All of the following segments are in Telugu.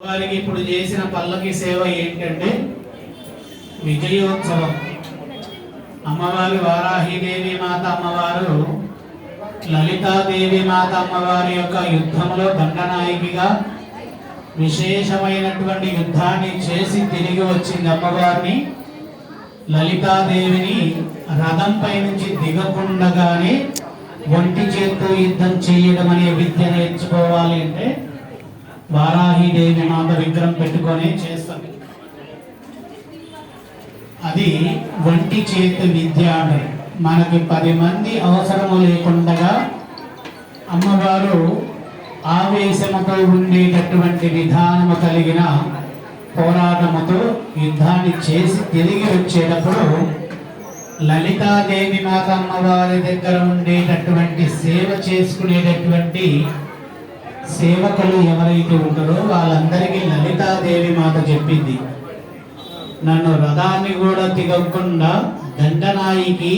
వారికి ఇప్పుడు చేసిన పల్లకి సేవ ఏంటంటే విజయోత్సవం. అమ్మవారి వారాహిదేవి మాత అమ్మవారు లలితాదేవి మాత అమ్మవారి యొక్క యుద్ధంలో దండనాయకిగా విశేషమైనటువంటి యుద్ధాన్ని చేసి తిరిగి వచ్చింది. అమ్మవారిని లలితాదేవిని రథంపై నుంచి దిగకుండగానే ఒంటి చేత్తో యుద్ధం చేయడం అనే విద్య నేర్చుకోవాలి అంటే వారాహిదేవి మాత విగ్రహం పెట్టుకొని చేస్తాం. అది ఒంటి చేతి విద్య. మనకి 10 మంది అవసరము లేకుండా అమ్మవారు ఆవేశముతో ఉండేటటువంటి విధానము కలిగిన పోరాటముతో యుద్ధాన్ని చేసి తిరిగి వచ్చేటప్పుడు లలితాదేవి మాత అమ్మవారి దగ్గర ఉండేటటువంటి సేవ చేసుకునేటటువంటి సేవకులు ఎవరైతే ఉంటారో వాళ్ళందరికీ లలితాదేవి మాత చెప్పింది, నన్ను రథాన్ని కూడా దిగకుండా దండనాయికి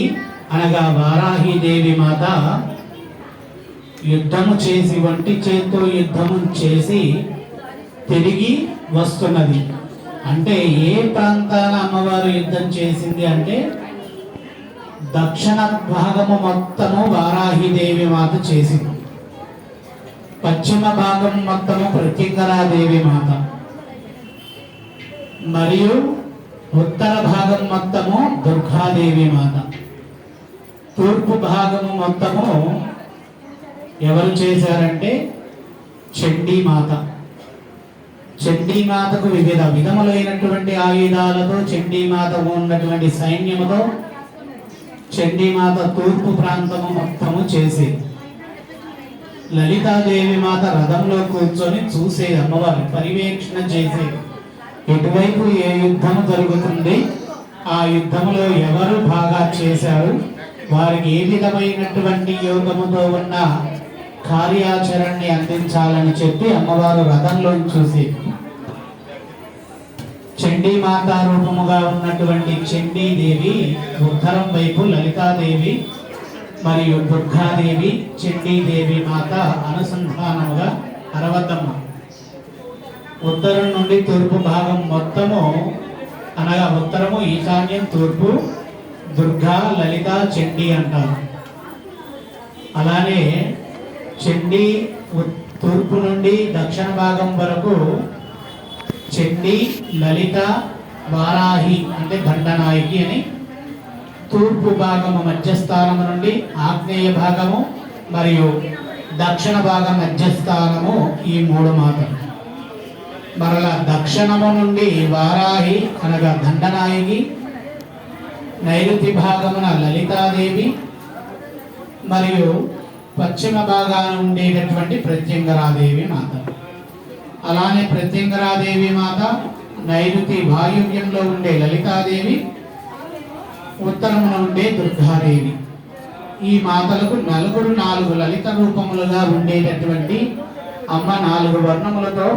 అనగా వారాహిదేవి మాత యుద్ధము చేసి ఒంటి చేత్తో యుద్ధము చేసి తిరిగి వస్తున్నది. అంటే ఏ ప్రాంతాన అమ్మవారు యుద్ధం చేసింది అంటే దక్షిణ భాగము మొత్తము వారాహిదేవి మాత చేసింది, పశ్చిమ భాగం మొత్తము ప్రత్యంగరాదేవి మాత, మరియు ఉత్తర భాగం మొత్తము దుర్గాదేవి మాత, తూర్పు భాగము మొత్తము ఎవరు చేశారంటే చండీమాత. చండీమాతకు వివిధ విధములైనటువంటి ఆయుధాలతో చండీమాత ఉన్నటువంటి సైన్యముతో చండీమాత తూర్పు ప్రాంతము మొత్తము చేసేది. లలితాదేవి మాత రథంలో కూర్చొని చూసే అమ్మవారి పర్యవేక్షణ చేసే ఎటువైపు ఏ యుద్ధం జరుగుతుంది, ఆ యుద్ధంలో ఎవరు బాగా చేశారు, వారికి ఏ విధమైనటువంటి యోగముతో ఉన్న కార్యాచరణని అందించాలని చెప్పి అమ్మవారు రథంలో చూసి చండీమాత రూపముగా ఉన్నటువంటి చండీదేవి ఉత్తరం వైపు లలితాదేవి మరియు దుర్గాదేవి చండీదేవి మాత అనుసంధానముగా అరవతమ్మ. ఉత్తరం నుండి తూర్పు భాగం మొత్తము అనగా ఉత్తరము ఈశాన్యం, తూర్పు దుర్గా, లలిత, చండీ అంటారు. అలానే చండీ తూర్పు నుండి దక్షిణ భాగం వరకు చండీ, లలిత, వారాహి అంటే దండనాయకి అని, తూర్పు భాగము మధ్యస్థానము నుండి ఆగ్నేయ భాగము మరియు దక్షిణ భాగం మధ్యస్థానము ఈ 3 మాతలు. మరలా దక్షిణము నుండి వారాహి అనగా దండనాయకి, నైరుతి భాగమున లలితాదేవి మరియు పశ్చిమ భాగాన ఉండేటటువంటి ప్రత్యంగరాదేవి మాత. అలానే ప్రత్యంగరాదేవి మాత నైరుతి వాయువ్యంలో ఉండే లలితాదేవి, ఉత్తరమున ఉండే దుర్గాదేవి. ఈ మాతలకు 4 లలిత రూపములుగా ఉండేటటువంటి అమ్మ 4 వర్ణములతో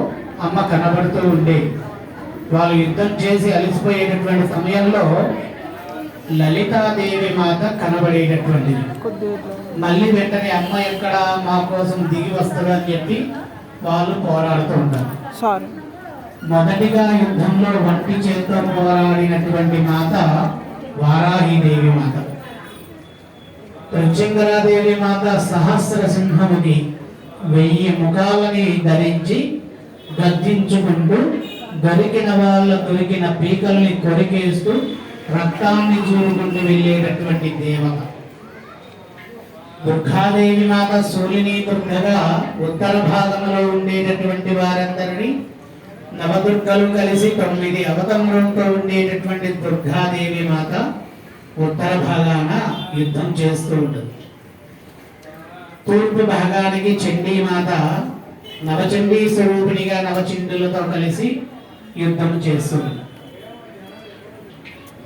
అమ్మ కనబడుతూ ఉండే. వాళ్ళు యుద్ధం చేసి అలసిపోయేటటువంటి సమయంలో లలితాదేవి మాత కనబడేటటువంటిది. మళ్ళీ వెంటనే అమ్మ ఎక్కడ మా కోసం దిగి వస్తుంది అని చెప్పి వాళ్ళు పోరాడుతూ ఉంటారు. మొదటిగా యుద్ధంలో ఒంటి చేత్తో పోరాడినటువంటి మాత వారాహిదేవి మాత. ప్రత్యంగరాదేవి మాత సహస్ర సింహముని 1000 ముఖాలని ధరించి గర్జించుకుంటూ దొరికిన వాళ్ళ దొరికిన పీకల్ని కొరికేస్తూ రక్తాన్ని చూరుకుంటూ వెళ్ళేటటువంటి దేవత. దుర్గాదేవి మాత సూర్యుని దుర్గగా ఉత్తర భాగంలో ఉండేటటువంటి వారందరినీ నవదుర్గలు కలిసి 9 అవతారంతో ఉండేటటువంటి దుర్గాదేవి మాత ఉత్తర భాగాన యుద్ధం చేస్తూ ఉంటుంది. తూర్పు భాగానికి చండీమాత నవచండీ స్వరూపిణిగా నవచండులతో కలిసి యుద్ధం చేస్తుంది.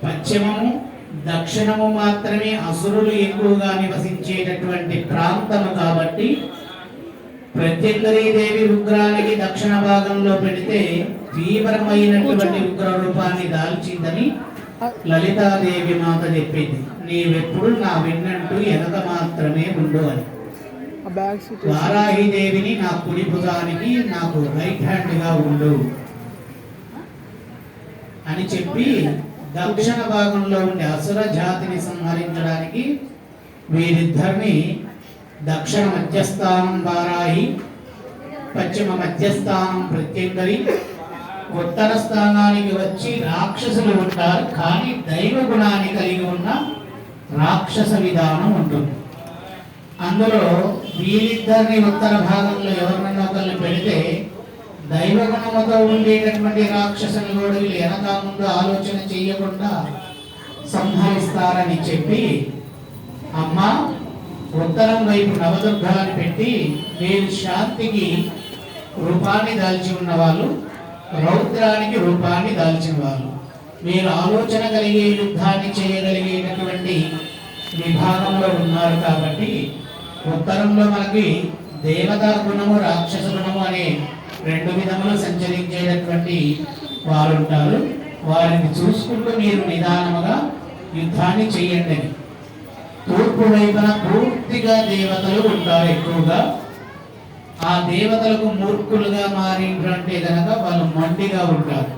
పశ్చిమము దక్షిణము మాత్రమే అసురులు ఎక్కువగా నివసించేటటువంటి ప్రాంతము కాబట్టి ప్రత్యంగరీదేవి ఉగ్రానికి దక్షిణ భాగంలో పెడితే తీవ్రమైనటువంటి ఉగ్ర రూపాన్ని దాల్చిందని లలితాదేవి మాత చెప్పింది, నీవెప్పుడు నా విన్నట్టు ఎనక మాత్రమే ఉండు అని. వారాహిదేవిని నా కుడి భుజానికి నాకు రైట్ హ్యాండ్ గా ఉండు అని చెప్పి దక్షిణ భాగంలో ఉండే అసుర జాతిని సంహరించడానికి వీరిద్దరిని దక్షిణ మధ్యస్థానం వారాహి, పశ్చిమ మధ్యస్థానం ప్రత్యంగరి, ఉత్తర స్థానానికి వచ్చి రాక్షసులు ఉంటారు. కానీ దైవ గుణాన్ని కలిగి ఉన్న రాక్షస విధానం ఉంటుంది. అందులో వీళ్ళిద్దరిని ఉత్తర భాగంలో ఎవరినన్నా ఒకరిని పెడితే దైవ గుణముతో ఉండేటటువంటి రాక్షసుని కూడా వీళ్ళు వెనక ముందు ఆలోచన చేయకుండా సంహరిస్తారని చెప్పి అమ్మ ఉత్తరం వైపు నవదుర్గాన్ని పెట్టి వీరి శాంతికి రూపాన్ని దాల్చి ఉన్న వాళ్ళు, రౌద్రానికి రూపాన్ని దాల్చిన వాళ్ళు, మీరు ఆలోచన కలిగే యుద్ధాన్ని చేయగలిగేటటువంటి విభాగంలో ఉన్నారు. కాబట్టి ఉత్తరంలో మనకి దేవతా గుణము, రాక్షస గుణము అనే రెండు విధములు సంచరించేటటువంటి వారు ఉంటారు. వారిని చూసుకుంటూ మీరు నిదానముగా యుద్ధాన్ని చెయ్యండి. తూర్పు వైపున పూర్తిగా దేవతలు ఉంటారు ఎక్కువగా. ఆ దేవతలకు మూర్ఖులుగా మారినటువంటి గనక వాళ్ళు మొండిగా ఉంటారు.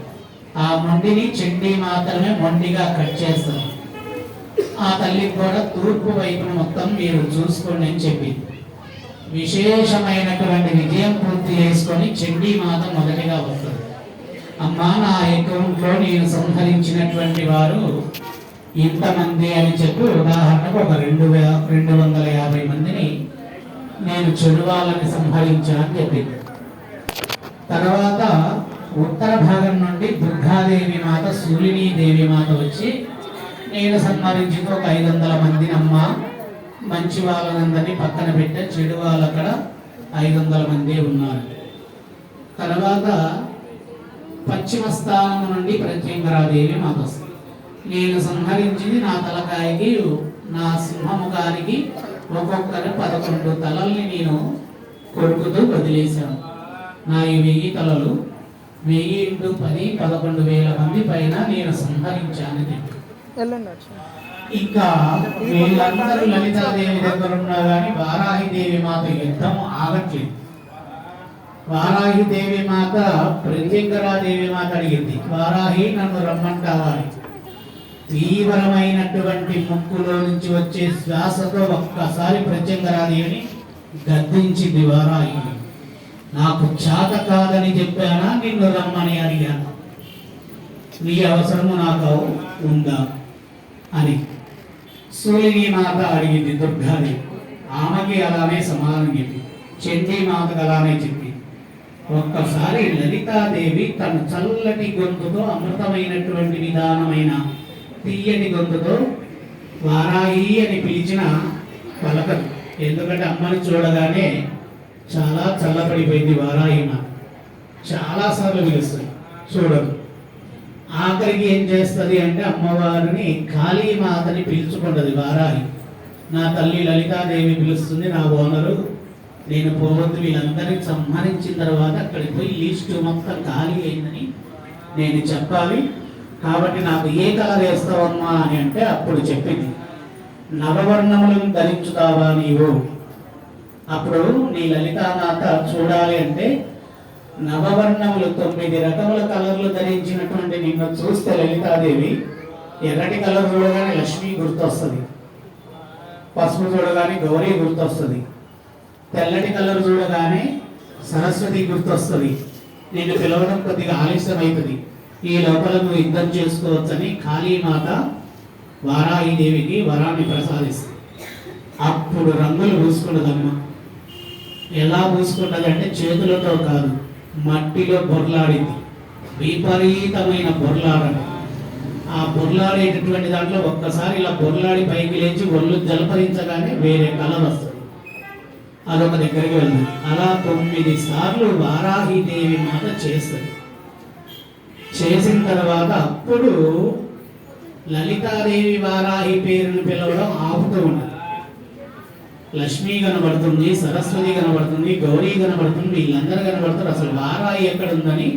ఆ మొండిని చండీ మాత్రమే మొండిగా కట్ చేస్తారు. ఆ తల్లికి కూడా తూర్పు వైపున మొత్తం మీరు చూసుకోండి అని చెప్పింది. విశేషమైనటువంటి విజయం పూర్తి చేసుకొని చండీ మాత మొదటిగా వస్తుంది. అమ్మా నా అకౌంట్లో నేను సంహరించినటువంటి వారు ఇంతమంది అని చెప్పి ఉదాహరణకు ఒక 250 మందిని నేను చెడువాళ్ళని సంహరించానని చెప్పింది. తర్వాత ఉత్తర భాగం నుండి దుర్గాదేవి మాత, శూలిని దేవి మాత వచ్చి నేను సంహరించిన ఒక 500 మందిని అమ్మ, మంచి వాళ్ళందరినీ పక్కన పెట్టే, చెడు వాళ్ళు అక్కడ 500 మంది ఉన్నారు. తర్వాత పశ్చిమ స్థానం నుండి ప్రత్యంగరాదేవి మాత వస్తుంది. నేను సంహరించింది నా తలకాయకి, నా సింహముఖానికి ఒక్కొక్కరి 11 తలల్ని నేను కొడుకుతూ వదిలేశాను. నా ఈ 1000 తలలు 1000 × 10 11,000 మంది పైన నేను సంహరించాను. ఇంకా వీళ్ళందరూ లలితాదేవి దగ్గర ఉన్నా కానీ వారాహిదేవి మాత యుద్ధం ఆగట్లేదు. వారాహిదేవి మాత ప్రత్యంగరాదేవి మాత అడిగింది, వారాహి నన్ను రమ్మంటావా అని. తీవ్రమైనటువంటి ముక్కులో నుంచి వచ్చే శ్వాసతో ఒక్కసారి ప్రత్యంగరాదేవిని గద్దించింది వారాహి. నాకు చేత కాదని చెప్పానా, నిన్ను రమ్మని అడిగాను, నీ అవసరము నాకు ఉందా అని శూలిని మాత అడిగింది దుర్గాదేవి. ఆమెకి అలానే సమాధానం చెప్పి, చండీ మాతకు అలానే చెప్పి, ఒక్కసారి లలితాదేవి తన చల్లటి గొంతుతో, అమృతమైనటువంటి విధానమైన తీయటి గొంతుతో వారాహి అని పిలిచిన పలకదు. ఎందుకంటే అమ్మని చూడగానే చాలా చల్లపడిపోయింది వారాహి మాత. చాలాసార్లు పిలుస్తుంది, చూడదు. ఆఖరికి ఏం చేస్తుంది అంటే అమ్మవారిని కాళీమాతని పిలుచుకుంటుంది వారాహి. నా తల్లి లలితాదేవి పిలుస్తుంది, నా ఓనరు, నేను పోవద్దు, వీళ్ళందరినీ సంహరించిన తర్వాత అక్కడికి పోయి లిస్టు మొత్తం ఖాళీ అయిందని నేను చెప్పాలి. కాబట్టి నాకు ఏ కలర్ వేస్తావమ్మా అని అంటే అప్పుడు చెప్పింది, నవవర్ణములను ధరించుతావా నీవు. అప్పుడు నీ లలితామాత చూడాలి అంటే నవవర్ణములు 9 రకముల కలర్లు ధరించినటువంటి నిన్ను చూస్తే లలితాదేవి ఎర్రటి కలర్ చూడగానే లక్ష్మి గుర్తొస్తుంది, పసుపు చూడగానే గౌరీ గుర్తొస్తుంది, తెల్లటి కలర్ చూడగానే సరస్వతి గుర్తొస్తుంది. నిన్ను పిలవడం కొద్దిగా ఆలస్యం అవుతుంది, ఈ లోపల నువ్వు యుద్ధం చేసుకోవచ్చని కాళీమాత వారాహిదేవికి వరాన్ని ప్రసాదిస్తుంది. అప్పుడు రంగులు పూసుకున్నదమ్మ. ఎలా పూసుకున్నది అంటే చేతులతో కాదు, మట్టిలో బొర్లాడింది. విపరీతమైన బొర్లాడడం. ఆ బొర్లాడేటటువంటి దాంట్లో ఒక్కసారి ఇలా బొర్లాడి పైకి లేచి ఒళ్ళు జలపరించగానే వేరే కలర్ వస్తుంది, అదొక దగ్గరికి వెళ్తుంది. అలా 9 సార్లు వారాహిదేవి మాత చేస్తుంది. చేసిన తర్వాత అప్పుడు లలితాదేవి వారాహి పేరును పిలవడం ఆపుతూ ఉంటుంది. లక్ష్మి కనబడుతుంది, సరస్వతి కనబడుతుంది, గౌరీ కనబడుతుంది, వీళ్ళందరూ కనబడుతారు. అసలు వారాహి ఎక్కడ ఉందని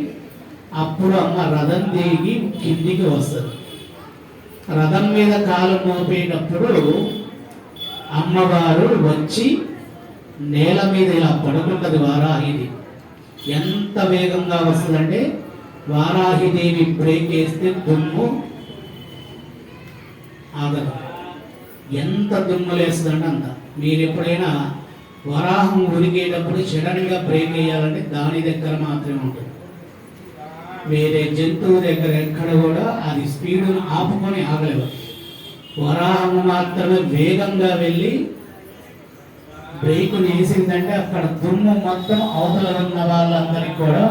అప్పుడు అమ్మ రథం దిగి కిందికి వస్తుంది. రథం మీద కాలు మోపేటప్పుడు అమ్మవారు వచ్చి నేల మీద ఇలా పడుకుంటది వారాహిది. ఎంత వేగంగా వస్తుందంటే వారాహిదేవి బ్రేక్ వేస్తే దుమ్ము ఆగదు. ఎంత దుమ్ము లేస్తుందంటే అంత. మీరు ఎప్పుడైనా వరాహం ఉరికేటప్పుడు సడన్గా బ్రేక్ వేయాలంటే దాని దగ్గర మాత్రమే ఉంటుంది. వేరే జంతువు దగ్గర ఎక్కడ కూడా అది స్పీడును ఆపుకొని ఆగలేవు. వరాహం మాత్రమే వేగంగా వెళ్ళి బ్రేక్ వేసిందంటే అక్కడ దుమ్ము మొత్తం అవతల ఉన్న వాళ్ళందరికీ కూడా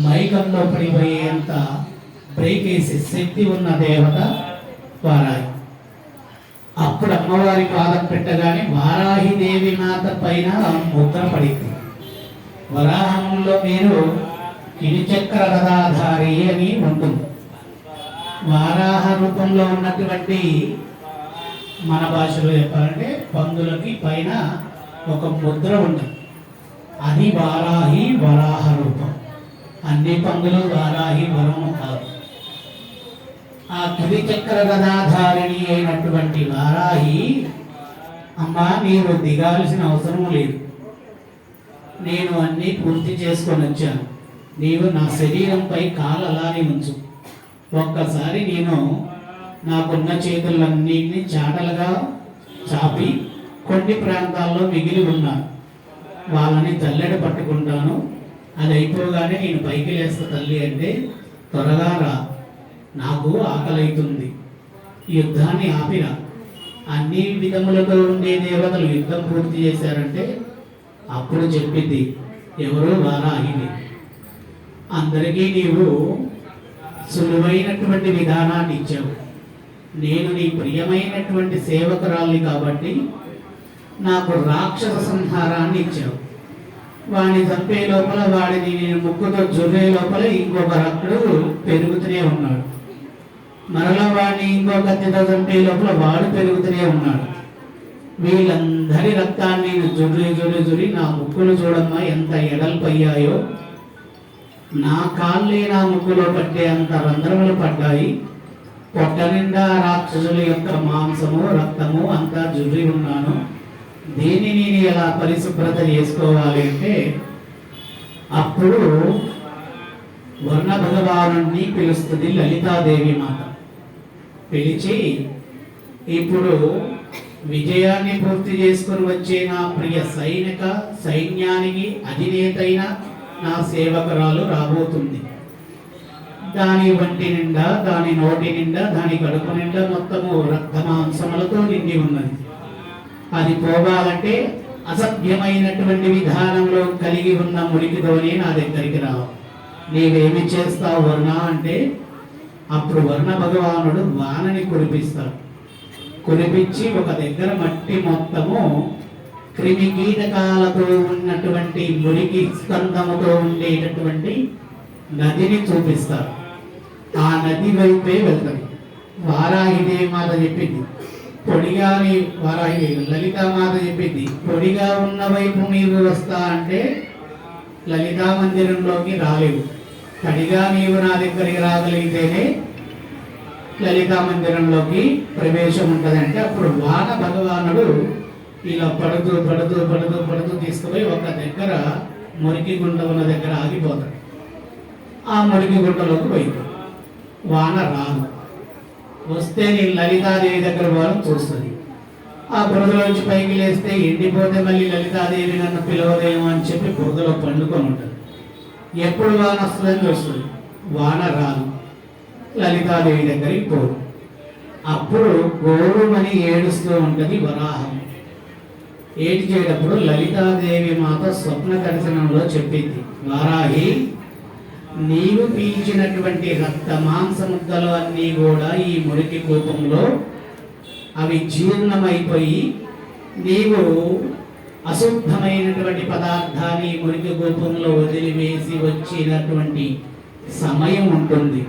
మైకంలో పడిపోయేంత బ్రేక్ వేసే శక్తి ఉన్న దేవత వారాహి. అప్పుడు అమ్మవారి పాదం పెట్టగానే వారాహి దేవి మాత పైన ముద్ర పడింది. వరాహంలో మీరు కిరిచక్ర గదాధారి అని ఉంటుంది. వారాహ రూపంలో ఉన్నటువంటి మన భాషలో చెప్పాలంటే పందులకి పైన ఒక ముద్ర ఉంటుంది. అది వారాహి వరాహ రూపం. అన్ని పందులు వారాహి వరము కాదు. ఆ కిరిచక్ర గదాధారిణి అయినటువంటి వారాహి, అమ్మా మీరు దిగాల్సిన అవసరం లేదు, నేను అన్నీ పూర్తి చేసుకొని వచ్చాను, నీవు నా శరీరంపై కాలు అలానే ఉంచు. ఒక్కసారి నేను నాకున్న చేతులన్నింటినీ చాటలుగా చాపి కొన్ని ప్రాంతాల్లో మిగిలి ఉన్నాను, వాళ్ళని జల్లెడ పట్టుకుంటాను, అది అయిపోగానే నేను పైకి లేస్తా తల్లి అంటే త్వరగా రా, నాకు ఆకలి అవుతుంది, యుద్ధాన్ని ఆపిన. అన్ని విధములతో ఉండే దేవతలు యుద్ధం పూర్తి చేశారంటే అప్పుడు చెప్పింది ఎవరు వారాహిని. అందరికీ నీవు సులువైనటువంటి విధానాన్ని ఇచ్చావు, నేను నీ ప్రియమైనటువంటి సేవకురాల్ని కాబట్టి నాకు రాక్షస సంహారాన్ని ఇచ్చావు. వాడిని చంపే లోపల వాడిని నేను ముక్కుతో జుర్రే లోపల ఇంకొక రక్తుడు పెరుగుతూనే ఉన్నాడు, మరలా వాడిని ఇంకో కత్తితో చంపే లోపల వాడు పెరుగుతూనే ఉన్నాడు. వీళ్ళందరి రక్తాన్ని జుర్రి నా ముక్కులు చూడమ్మా ఎంత ఎడల్పయ్యాయో, నా కాళ్ళే నా ముక్కులో పట్టే అంత రంధ్రములు పడ్డాయి, పొట్ట నిండా రాక్షసుల యొక్క మాంసము రక్తము అంతా జుర్రి ఉన్నాను, దీన్ని నేను ఎలా పరిశుభ్రత చేసుకోవాలి అంటే అప్పుడు వర్ణ భగవానుడిని పిలుస్తుంది లలితాదేవి మాత. పిలిచి ఇప్పుడు విజయాన్ని పూర్తి చేసుకుని వచ్చే నా ప్రియ సైన్యానికి అధినేతైన నా సేవకురాలు రాబోతుంది. దాని వంటి నిండా దాని నోటి నిండా దాని కడుపు నిండా మొత్తము రక్తమాంసములతో నిండి ఉన్నది. అది పోవాలంటే అసభ్యమైనటువంటి విధానంలో కలిగి ఉన్న మురికితోనే నా దగ్గరికి రావు. నీవేమి చేస్తావు వర్ణ అంటే అప్పుడు వర్ణ భగవానుడు వానని కురిపిస్తాడు. కురిపించి ఒక దగ్గర మట్టి మొత్తము క్రిమి కీటకాలతో ఉన్నటువంటి మురికి స్కందముతో ఉండేటటువంటి నదిని చూపిస్తారు. ఆ నది వైపే వెళ్తాడు. వారాహిదేవి మాత చెప్పింది పొడిగాని, వారాహిదేవి లలితామాత చెప్పింది పొడిగా ఉన్న వైపు నీవు వస్తా అంటే లలితా మందిరంలోకి రాలేవు, తడిగా నీవు నా దగ్గరికి రాగలిగితేనే లలితా మందిరంలోకి ప్రవేశం ఉంటుందంటే అప్పుడు వాన భగవానుడు ఇలా పడుతూ పడుతూ పడుతూ పడుతూ తీసుకుపోయి ఒక దగ్గర మురికి గుంట ఉన్న దగ్గర ఆగిపోతాడు. ఆ మురికి గుంటలోకి పోయింది. వాన రాదు. వస్తే నేను లలితాదేవి దగ్గర పోవాలని చూస్తుంది. ఆ బురదలోంచి పైకి లేస్తే ఎండిపోతే మళ్ళీ లలితాదేవి నన్ను పిలవదేమో అని చెప్పి బురదలో పండుకొని ఉంటుంది. ఎప్పుడు వాన వస్తుందని చూస్తుంది. వాన రాదు. లలితాదేవి దగ్గరికి పోదు. అప్పుడు గోరుమని ఏడుస్తూ ఉంటుంది వరాహం. ఏడ్చేటప్పుడు లలితాదేవి మాత స్వప్న దర్శనంలో చెప్పింది, వారాహి నీవు పీల్చినటువంటి రక్త మాంసముద్దలు అన్నీ కూడా ఈ మురికి కూపంలో అవి జీర్ణమైపోయి నీవు అశుద్ధమైనటువంటి పదార్థాన్ని మురికి కూపంలో వదిలివేసి వచ్చినటువంటి సమయం ఉంటుంది.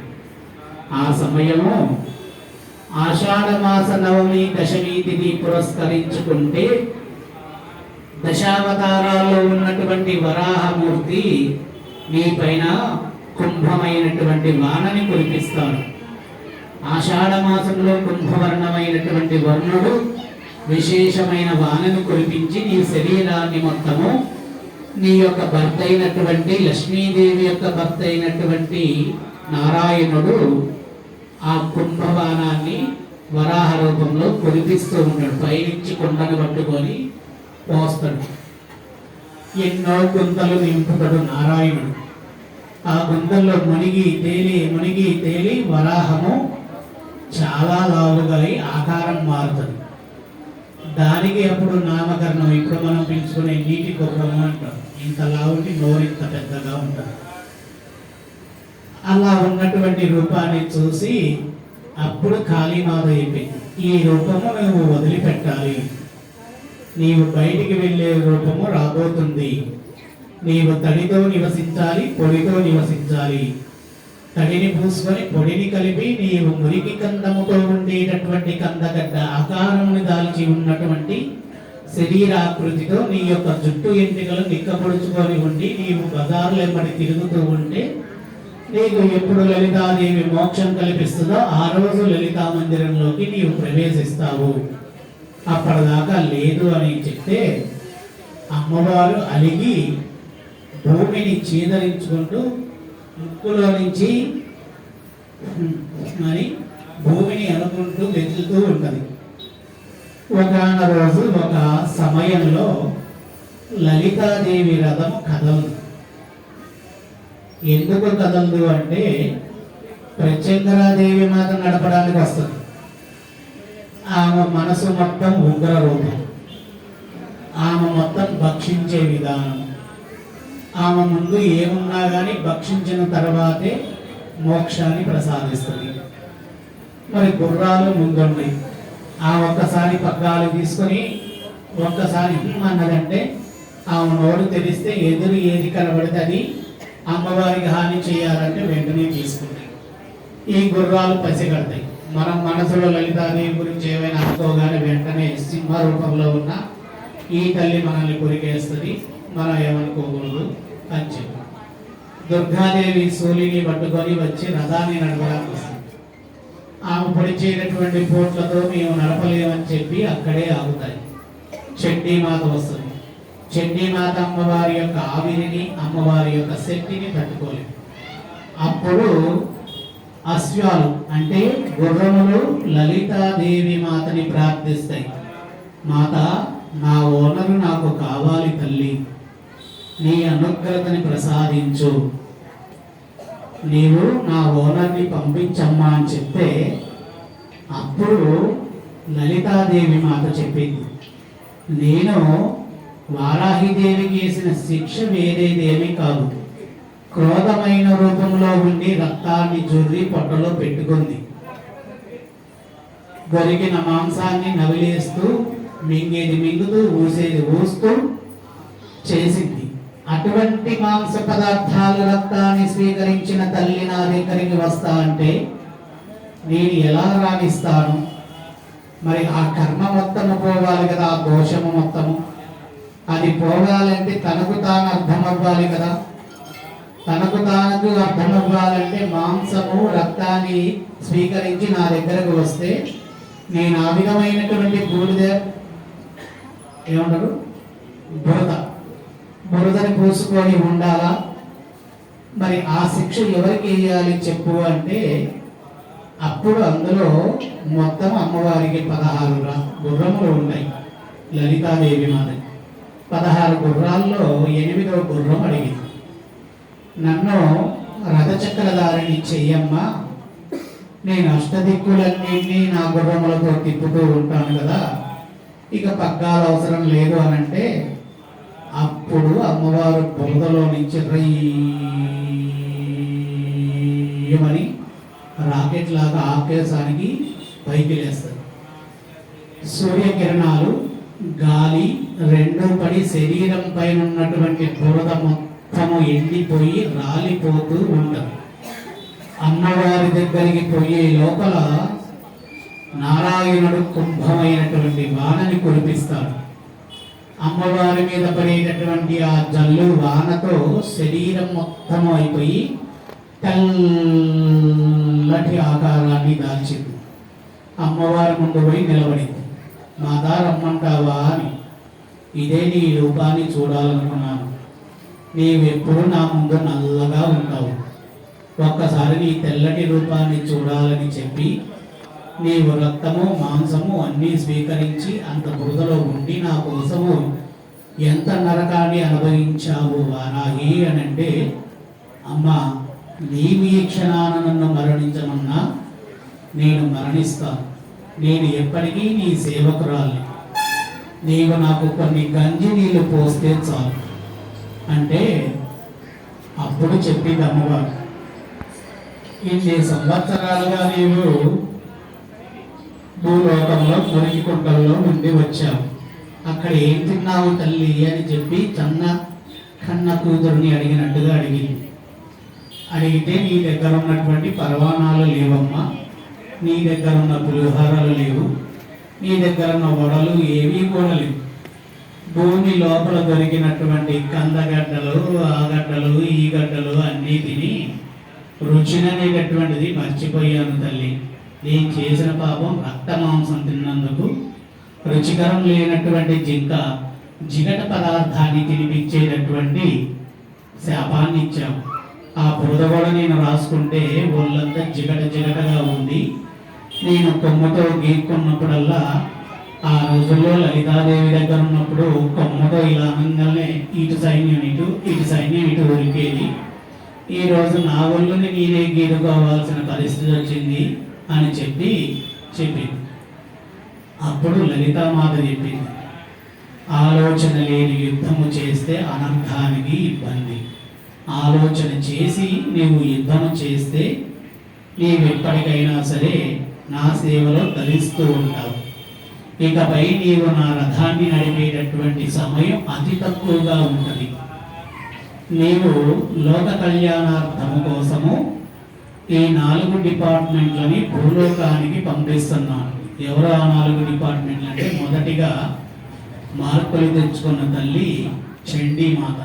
ఆ సమయము ఆషాఢమాస నవమి దశమి తిథి పురస్కరించుకుంటే దశావతారాల్లో ఉన్నటువంటి వరాహమూర్తి మీ పైన కుంభమైనటువంటి వానని కురిపిస్తాడు. ఆషాఢ మాసంలో కుంభవర్ణమైనటువంటి వర్ణుడు విశేషమైన వానను కురిపించి నీ శరీరాన్ని మొత్తము నీ యొక్క భర్త అయినటువంటి లక్ష్మీదేవి యొక్క భర్త అయినటువంటి నారాయణుడు ఆ కుంభవానాన్ని వరాహ రూపంలో కురిపిస్తూ ఉంటాడు. పైనుంచి కొండను పట్టుకొని పోస్తాడు. ఎన్నో గుంతలు నింపుతాడు నారాయణుడు. ఆ గుంతల్లో మునిగి తేలి వరాహము చాలా లావుగా ఆకారం మారుతుంది. దానికి అప్పుడు నామకరణం, ఇప్పుడు మనం పిలుచుకునే నీటి గుర్రము అంటాం. ఇంత లావుండి నోరు ఇంత పెద్దగా ఉంటుంది. అలా ఉన్నటువంటి రూపాన్ని చూసి అప్పుడు కాళీమాత అయిపోయింది, ఈ రూపము నువ్వు వదిలిపెట్టాలి, నీవు బయటికి వెళ్ళే రూపము రాబోతుంది, నీవు తడితో నివసించాలి, పొడితో నివసించాలి. తడిని పూసుకొని పొడిని కలిపి నీవు మురికి కందముతో ఉండేటటువంటి కందగడ్డ ఆకారముని దాల్చి ఉన్నటువంటి శరీరాకృతితో నీ యొక్క జుట్టు ఎంటికలు నిక్కపొడుచుకొని ఉండి నీవు బజార్లు ఎమ్మడి తిరుగుతూ ఉంటే నీకు ఎప్పుడు లలితాదేవి మోక్షం కల్పిస్తుందో ఆ రోజు లలితా మందిరంలోకి నీవు ప్రవేశిస్తావు. అప్పటిదాకా లేదు అని చెప్తే అమ్మవారు అలిగి భూమిని చీదరించుకుంటూ ముక్కులో నుంచి మరి భూమిని అనుకుంటూ వెతుకుతూ ఉంటుంది. ఒకనొక రోజు ఒక సమయంలో లలితాదేవి రథం కదలదు. ఎందుకు కదలదు అంటే ప్రత్యంగరాదేవి మాత నడపడానికి వస్తుంది. ఆమె మనసు మొత్తం ఉగ్ర రూపం, ఆమె మొత్తం భక్షించే విధానం, ఆమె ముందు ఏమున్నా కానీ భక్షించిన తర్వాతే మోక్షాన్ని ప్రసాదిస్తుంది. మరి గుర్రాలు ముందుండి ఆ ఒక్కసారి పగ్గాలు తీసుకొని ఒక్కసారి అన్నదంటే ఆమె నోరు తెరిస్తే ఎదురు ఏది కనబడితే అది అమ్మవారికి హాని చేయాలంటే వెంటనే తీసుకుంటాయి. ఈ గుర్రాలు పసిగడతాయి. మనం మనసులో లలితాదేవి గురించి ఏమైనా అనుకోగానే వెంటనే సింహ రూపంలో ఉన్న ఈ తల్లి మనల్ని కొరికేస్తుంది, మనం ఏమనుకోకూడదు అని చెప్పి దుర్గాదేవి సూలిని పట్టుకొని వచ్చి రథాన్ని నడపడానికి వస్తుంది. ఆమె పొడిచేటటువంటి పోట్లతో మేము నడపలేమని చెప్పి అక్కడే ఆగుతాయి. చండీమాత వస్తుంది. చండీమాత అమ్మవారి యొక్క ఆవిరిని, అమ్మవారి యొక్క శక్తిని తట్టుకోలేదు. అప్పుడు అశ్వాలు అంటే గుర్రములు లలితాదేవి మాతని ప్రార్థిస్తాయి. మాత, నా ఓనరు నాకు కావాలి తల్లి, నీ అనుగ్రతని ప్రసాదించు, నీవు నా ఓనర్ని పంపించమ్మా అని చెప్తే అప్పుడు లలితాదేవి మాత చెప్పింది, నేను వారాహిదేవికి వేసిన శిక్ష వేరేదేమీ కాదు, క్రోధమైన రూపంలో ఉండి రక్తాన్ని జొర్రి పొట్టలో పెట్టుకుంది, దొరికిన మాంసాన్ని నవిలేస్తూ మింగేది మింగుతూ ఊసేది ఊస్తూ చేసింది. అటువంటి మాంస పదార్థాల రక్తాన్ని స్వీకరించిన తల్లి నా దగ్గరికి వస్తా అంటే నేను ఎలా రాణిస్తాను? మరి ఆ కర్మ మొత్తము పోవాలి కదా, ఆ దోషము మొత్తము. అది పోవాలంటే తనకు తాను అర్థం అవ్వాలి కదా. తనకు తానకు అర్థం అవ్వాలంటే మాంసము రక్తాన్ని స్వీకరించి నా దగ్గరకు వస్తే నేను ఆ విధమైనటువంటి బూడిద ఏమంటారు బురదని పూసుకొని ఉండాలా? మరి ఆ శిక్ష ఎవరికి వేయాలి చెప్పు అంటే అప్పుడు అందులో మొత్తం అమ్మవారికి 16 గుర్రములు ఉన్నాయి. లలితాదేవి మాత 16 గుర్రాల్లో 8వ గుర్రం అడిగింది, నన్ను రథచక్రధారిని చెయ్యమ్మా, నేను అష్టదిక్కులన్నింటినీ నా గుర్రములతో తిప్పుతూ ఉంటాను కదా, ఇక పగ్గాలు అవసరం లేదు అని అంటే అప్పుడు అమ్మవారు బురదలో నుంచి రయ్యమని రాకెట్ లాగా ఆకాశానికి పైకి లేస్తారు. సూర్యకిరణాలు గాలి రెండూ పడి శరీరం పైన ఉన్నటువంటి బురద మొత్తము ఎండిపోయి రాలిపోతూ ఉంటుంది. అమ్మవారి దగ్గరికి పోయే లోపల నారాయణుడు కుంభమైనటువంటి వానని కురిపిస్తాడు. అమ్మవారి మీద పడేటటువంటి ఆ జల్లు వానతో శరీరం మొత్తం అయిపోయి తెల్లటి ఆకారాన్ని దాల్చింది. అమ్మవారి ముందు పోయి నిలబడింది. మాతా రమ్మంటావా అని. ఇదే నీ రూపాన్ని చూడాలనుకున్నాను. నీవెప్పుడు నా ముందు నల్లగా ఉంటావు. ఒక్కసారి నీ తెల్లటి రూపాన్ని చూడాలని చెప్పి నీవు రక్తము మాంసము అన్నీ స్వీకరించి అంత బురదలో ఉండి నా కోసము ఎంత నరకాన్ని అనుభవించావు వారాహి అని అంటే, అమ్మ నీవు ఈ క్షణాన నన్ను మరణించమన్నా నేను మరణిస్తాను. నేను ఎప్పటికీ నీ సేవకురాలి. నీవు నాకు కొన్ని గంజి నీళ్లు పోస్తే చాలు అంటే అప్పుడు చెప్పింది అమ్మవారు, ఇన్ని సంవత్సరాలుగా నీవు భూలోకంలో మురికి కుంటల్లో నుండి వచ్చావు. అక్కడ ఏం తిన్నావు తల్లి అని చెప్పి కన్న కూతురుని అడిగినట్టుగా అడిగింది. అడిగితే నీ దగ్గర ఉన్నటువంటి పరవాణాలు లేవమ్మా, నీ దగ్గర ఉన్న పులిహారాలు లేవు, నీ దగ్గర ఉన్న వడలు ఏవీ కూడా లేవు. భూమి లోపల దొరికినటువంటి కందగడ్డలు ఆ గడ్డలు ఈ గడ్డలు అన్నీ తిని రుచిననేటటువంటిది మర్చిపోయాను తల్లి. నేను చేసిన పాపం రక్త మాంసం తిన్నందుకు రుచికరం లేనటువంటి జిగట పదార్థాన్ని తినిపించేటటువంటి శాపాన్ని ఇచ్చాము. ఆ బురద కూడా నేను రాసుకుంటే ఒళ్ళంతా జిగటగా ఉంది. నేను కొమ్మతో గీక్కున్నప్పుడల్లా ఆ రోజుల్లో లలితాదేవి దగ్గర ఉన్నప్పుడు కొమ్మతో ఇలా అనగానే ఇటు సైన్యం ఇటు ఉరికేది. ఈ రోజు నా ఒళ్ళుని నేనే గీరుకోవాల్సిన పరిస్థితి వచ్చింది అని చెప్పింది. అప్పుడు లలితామాత చెప్పింది, ఆలోచన లేని యుద్ధము చేస్తే అనర్థానికి ఇబ్బంది. ఆలోచన చేసి నీవు యుద్ధము చేస్తే నీవు ఎప్పటికైనా సరే నా సేవలో తరిస్తూ ఉంటావు. ఇకపై నీవు నా రథాన్ని నడిపేటటువంటి సమయం అతి తక్కువగా ఉంటుంది. నీవు లోక కళ్యాణార్థము కోసము ఈ 4 డిపార్ట్మెంట్లని భూలోకానికి పంపిస్తున్నాను. ఎవరు ఆ 4 డిపార్ట్మెంట్లు అంటే, మొదటిగా మార్కులు తెచ్చుకున్న తల్లి చండీమాత,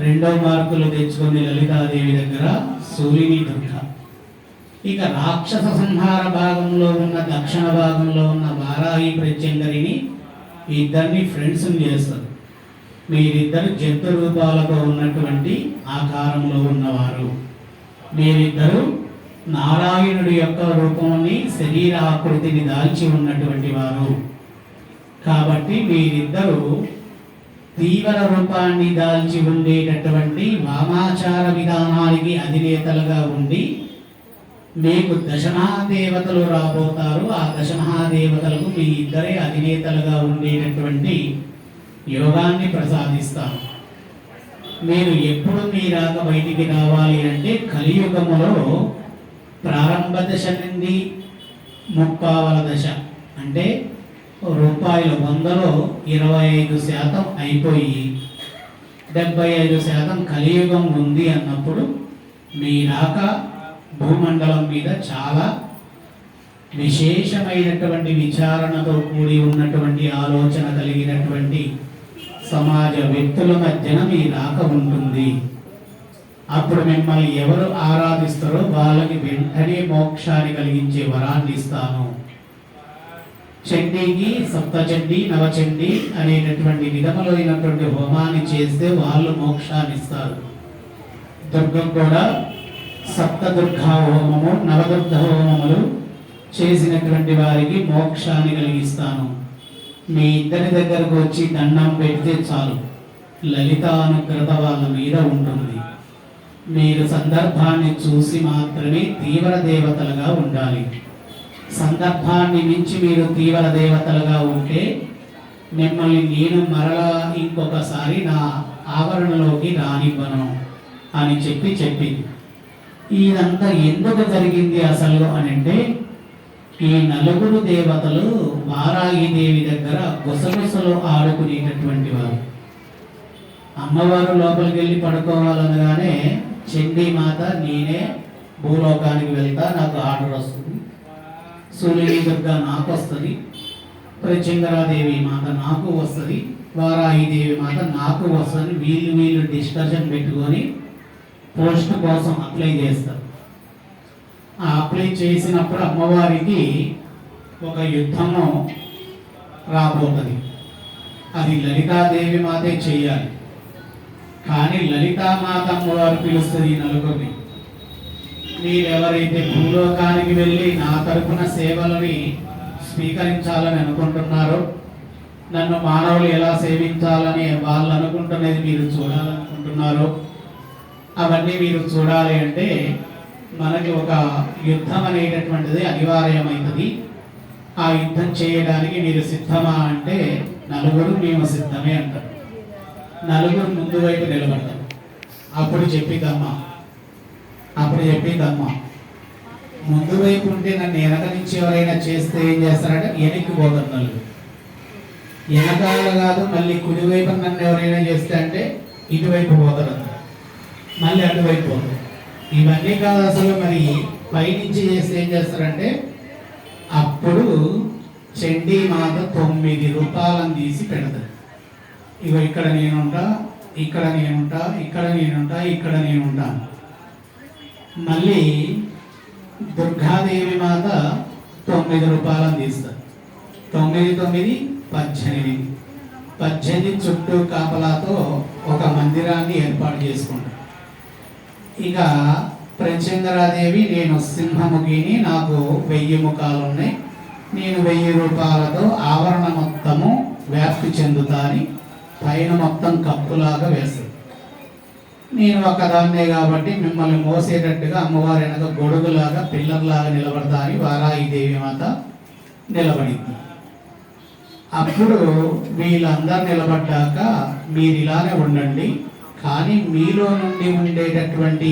రెండో మార్కులు తెచ్చుకుని లలితాదేవి దగ్గర సూలిని దుర్గ, ఇక రాక్షస సంహార భాగంలో ఉన్న దక్షిణ భాగంలో ఉన్న వారాహి ప్రత్యంగరిని ఇద్దరిని ఫ్రెండ్స్ చేస్తారు. మీరిద్దరు జంతు రూపాలతో ఉన్నటువంటి ఆకారంలో ఉన్నవారు. మీరిద్దరు నారాయణుడి యొక్క రూపాన్ని శరీర ఆకృతిని దాల్చి ఉన్నటువంటి వారు. కాబట్టి మీరిద్దరూ తీవ్ర రూపాన్ని దాల్చి ఉండేటటువంటి వామాచార విధానానికి అధినేతలుగా ఉండి మీకు దశమహాదేవతలు రాబోతారు. ఆ దశమహాదేవతలకు మీ ఇద్దరే అధినేతలుగా ఉండేటటువంటి యోగాన్ని ప్రసాదిస్తాను. మీరు ఎప్పుడు మీ రాక బయటికి రావాలి అంటే కలియుగములో ప్రారంభ దశ నుండి 30వ దశ అంటే రూపాయలు 100లో 25% అయిపోయి 75% కలియుగం ఉంది అన్నప్పుడు మీ రాక భూమండలం మీద చాలా విశేషమైనటువంటి విచారణతో కూడి ఉన్నటువంటి ఆలోచన కలిగినటువంటి సమాజ వ్యక్తుల మధ్యన మీ రాక ఉంటుంది. అప్పుడు మిమ్మల్ని ఎవరు ఆరాధిస్తారో వాళ్ళకి వెంటనే మోక్షాన్ని కలిగించే వరాన్ని ఇస్తాను. చండీకి సప్తచండీ నవచండీ అనేటటువంటి విధములైనటువంటి హోమాన్ని చేస్తే వాళ్ళు మోక్షాన్ని ఇస్తారు. దుర్గం కూడా సప్తదుర్గా హోమము నవదుర్గ హోమములు చేసినటువంటి వారికి మోక్షాన్ని కలిగిస్తాను. మీ ఇద్దరి దగ్గరకు వచ్చి దండం పెడితే చాలు, లలిత అనుగ్రత వాళ్ళ మీద ఉంటుంది. మీరు సందర్భాన్ని చూసి మాత్రమే తీవ్ర దేవతలుగా ఉండాలి. సందర్భాన్ని మించి మీరు తీవ్ర దేవతలుగా ఉంటే మిమ్మల్ని నేను మరలా ఇంకొకసారి నా ఆవరణలోకి రానివ్వను అని చెప్పింది. ఇదంతా ఎందుకు జరిగింది అసలు అని అంటే, ఈ 4 దేవతలు వారాహిదేవి దగ్గర గుసగుసలు ఆడుకునేటటువంటి వారు. అమ్మవారు లోపలికి వెళ్ళి పడుకోవాలనగానే చండీమాత నేనే భూలోకానికి వెళ్తా, నాకు ఆర్డర్ వస్తుంది. సూలిని దుర్గా నాకు వస్తుంది, ప్రత్యంగరాదేవి మాత నాకు వస్తుంది, వారాహిదేవి మాత నాకు వస్తుంది. వీళ్ళు డిస్కషన్ పెట్టుకొని పోస్ట్ కోసం అప్లై చేస్తారు. ఆ అప్లై చేసినప్పుడు అమ్మవారికి ఒక యుద్ధము రాబోతుంది. అది లలితాదేవి మాతే చేయాలి. కానీ లలితామాత అమ్మవారు పిలుస్తుంది ఈ నలుగురిని. మీరెవరైతే భూలోకానికి వెళ్ళి నా తరపున సేవలని స్వీకరించాలని అనుకుంటున్నారో, నన్ను మానవులు ఎలా సేవించాలని వాళ్ళు అనుకుంటున్నది మీరు చూడాలనుకుంటున్నారో, అవన్నీ మీరు చూడాలి అంటే మనకి ఒక యుద్ధం అనేటటువంటిది అనివార్యమైనది. ఆ యుద్ధం చేయడానికి మీరు సిద్ధమా అంటే నలుగురు మేము సిద్ధమే అంటారు. నలుగురు ముందు వైపు నిలబడతారు. అప్పుడు చెప్పిద్దమ్మా ముందు వైపు ఉంటే నన్ను వెనక నుంచి ఎవరైనా చేస్తే ఏం చేస్తారంటే వెనక్కి పోతారు నలుగురు. వెనకాల కాదు, మళ్ళీ కుడివైపు నన్ను ఎవరైనా చేస్తే అంటే ఇటువైపు పోతారు, మళ్ళీ అటువైపు పోతారు. ఇవన్నీ కాదు అసలు. మరి పైనుంచి చేస్తే ఏం చేస్తారంటే అప్పుడు చండీ మాత 9 రూపాయలను తీసి పెడతారు. ఇగో ఇక్కడ నేనుంటా, ఇక్కడ నేనుంటా, ఇక్కడ నేనుంటా, ఇక్కడ నేనుంటాను. మళ్ళీ దుర్గాదేవి మాత 9 రూపాయలను తీస్తారు. 9 9 18 చుట్టూ కాపలాతో ఒక మందిరాన్ని ఏర్పాటు చేసుకుంటారు. ఇక ప్రత్యంగరాదేవి నేను సింహముఖిని, నాకు 1000 ముఖాలు ఉన్నాయి, నేను 1000 రూపాయలతో ఆవరణ మొత్తము వ్యాప్తి చెందుతాని పైన మొత్తం కప్పులాగా వేస్తుంది. నేను ఒక్కదాన్నే కాబట్టి మిమ్మల్ని మోసేటట్టుగా అమ్మవారి వెనక గొడుగులాగా పిల్లర్లాగా నిలబడతా అని వారాహిదేవి మాత నిలబడింది. అప్పుడు వీళ్ళందరూ నిలబడ్డాక మీరు ఇలానే ఉండండి, కానీ మీలో నుండి ఉండేటటువంటి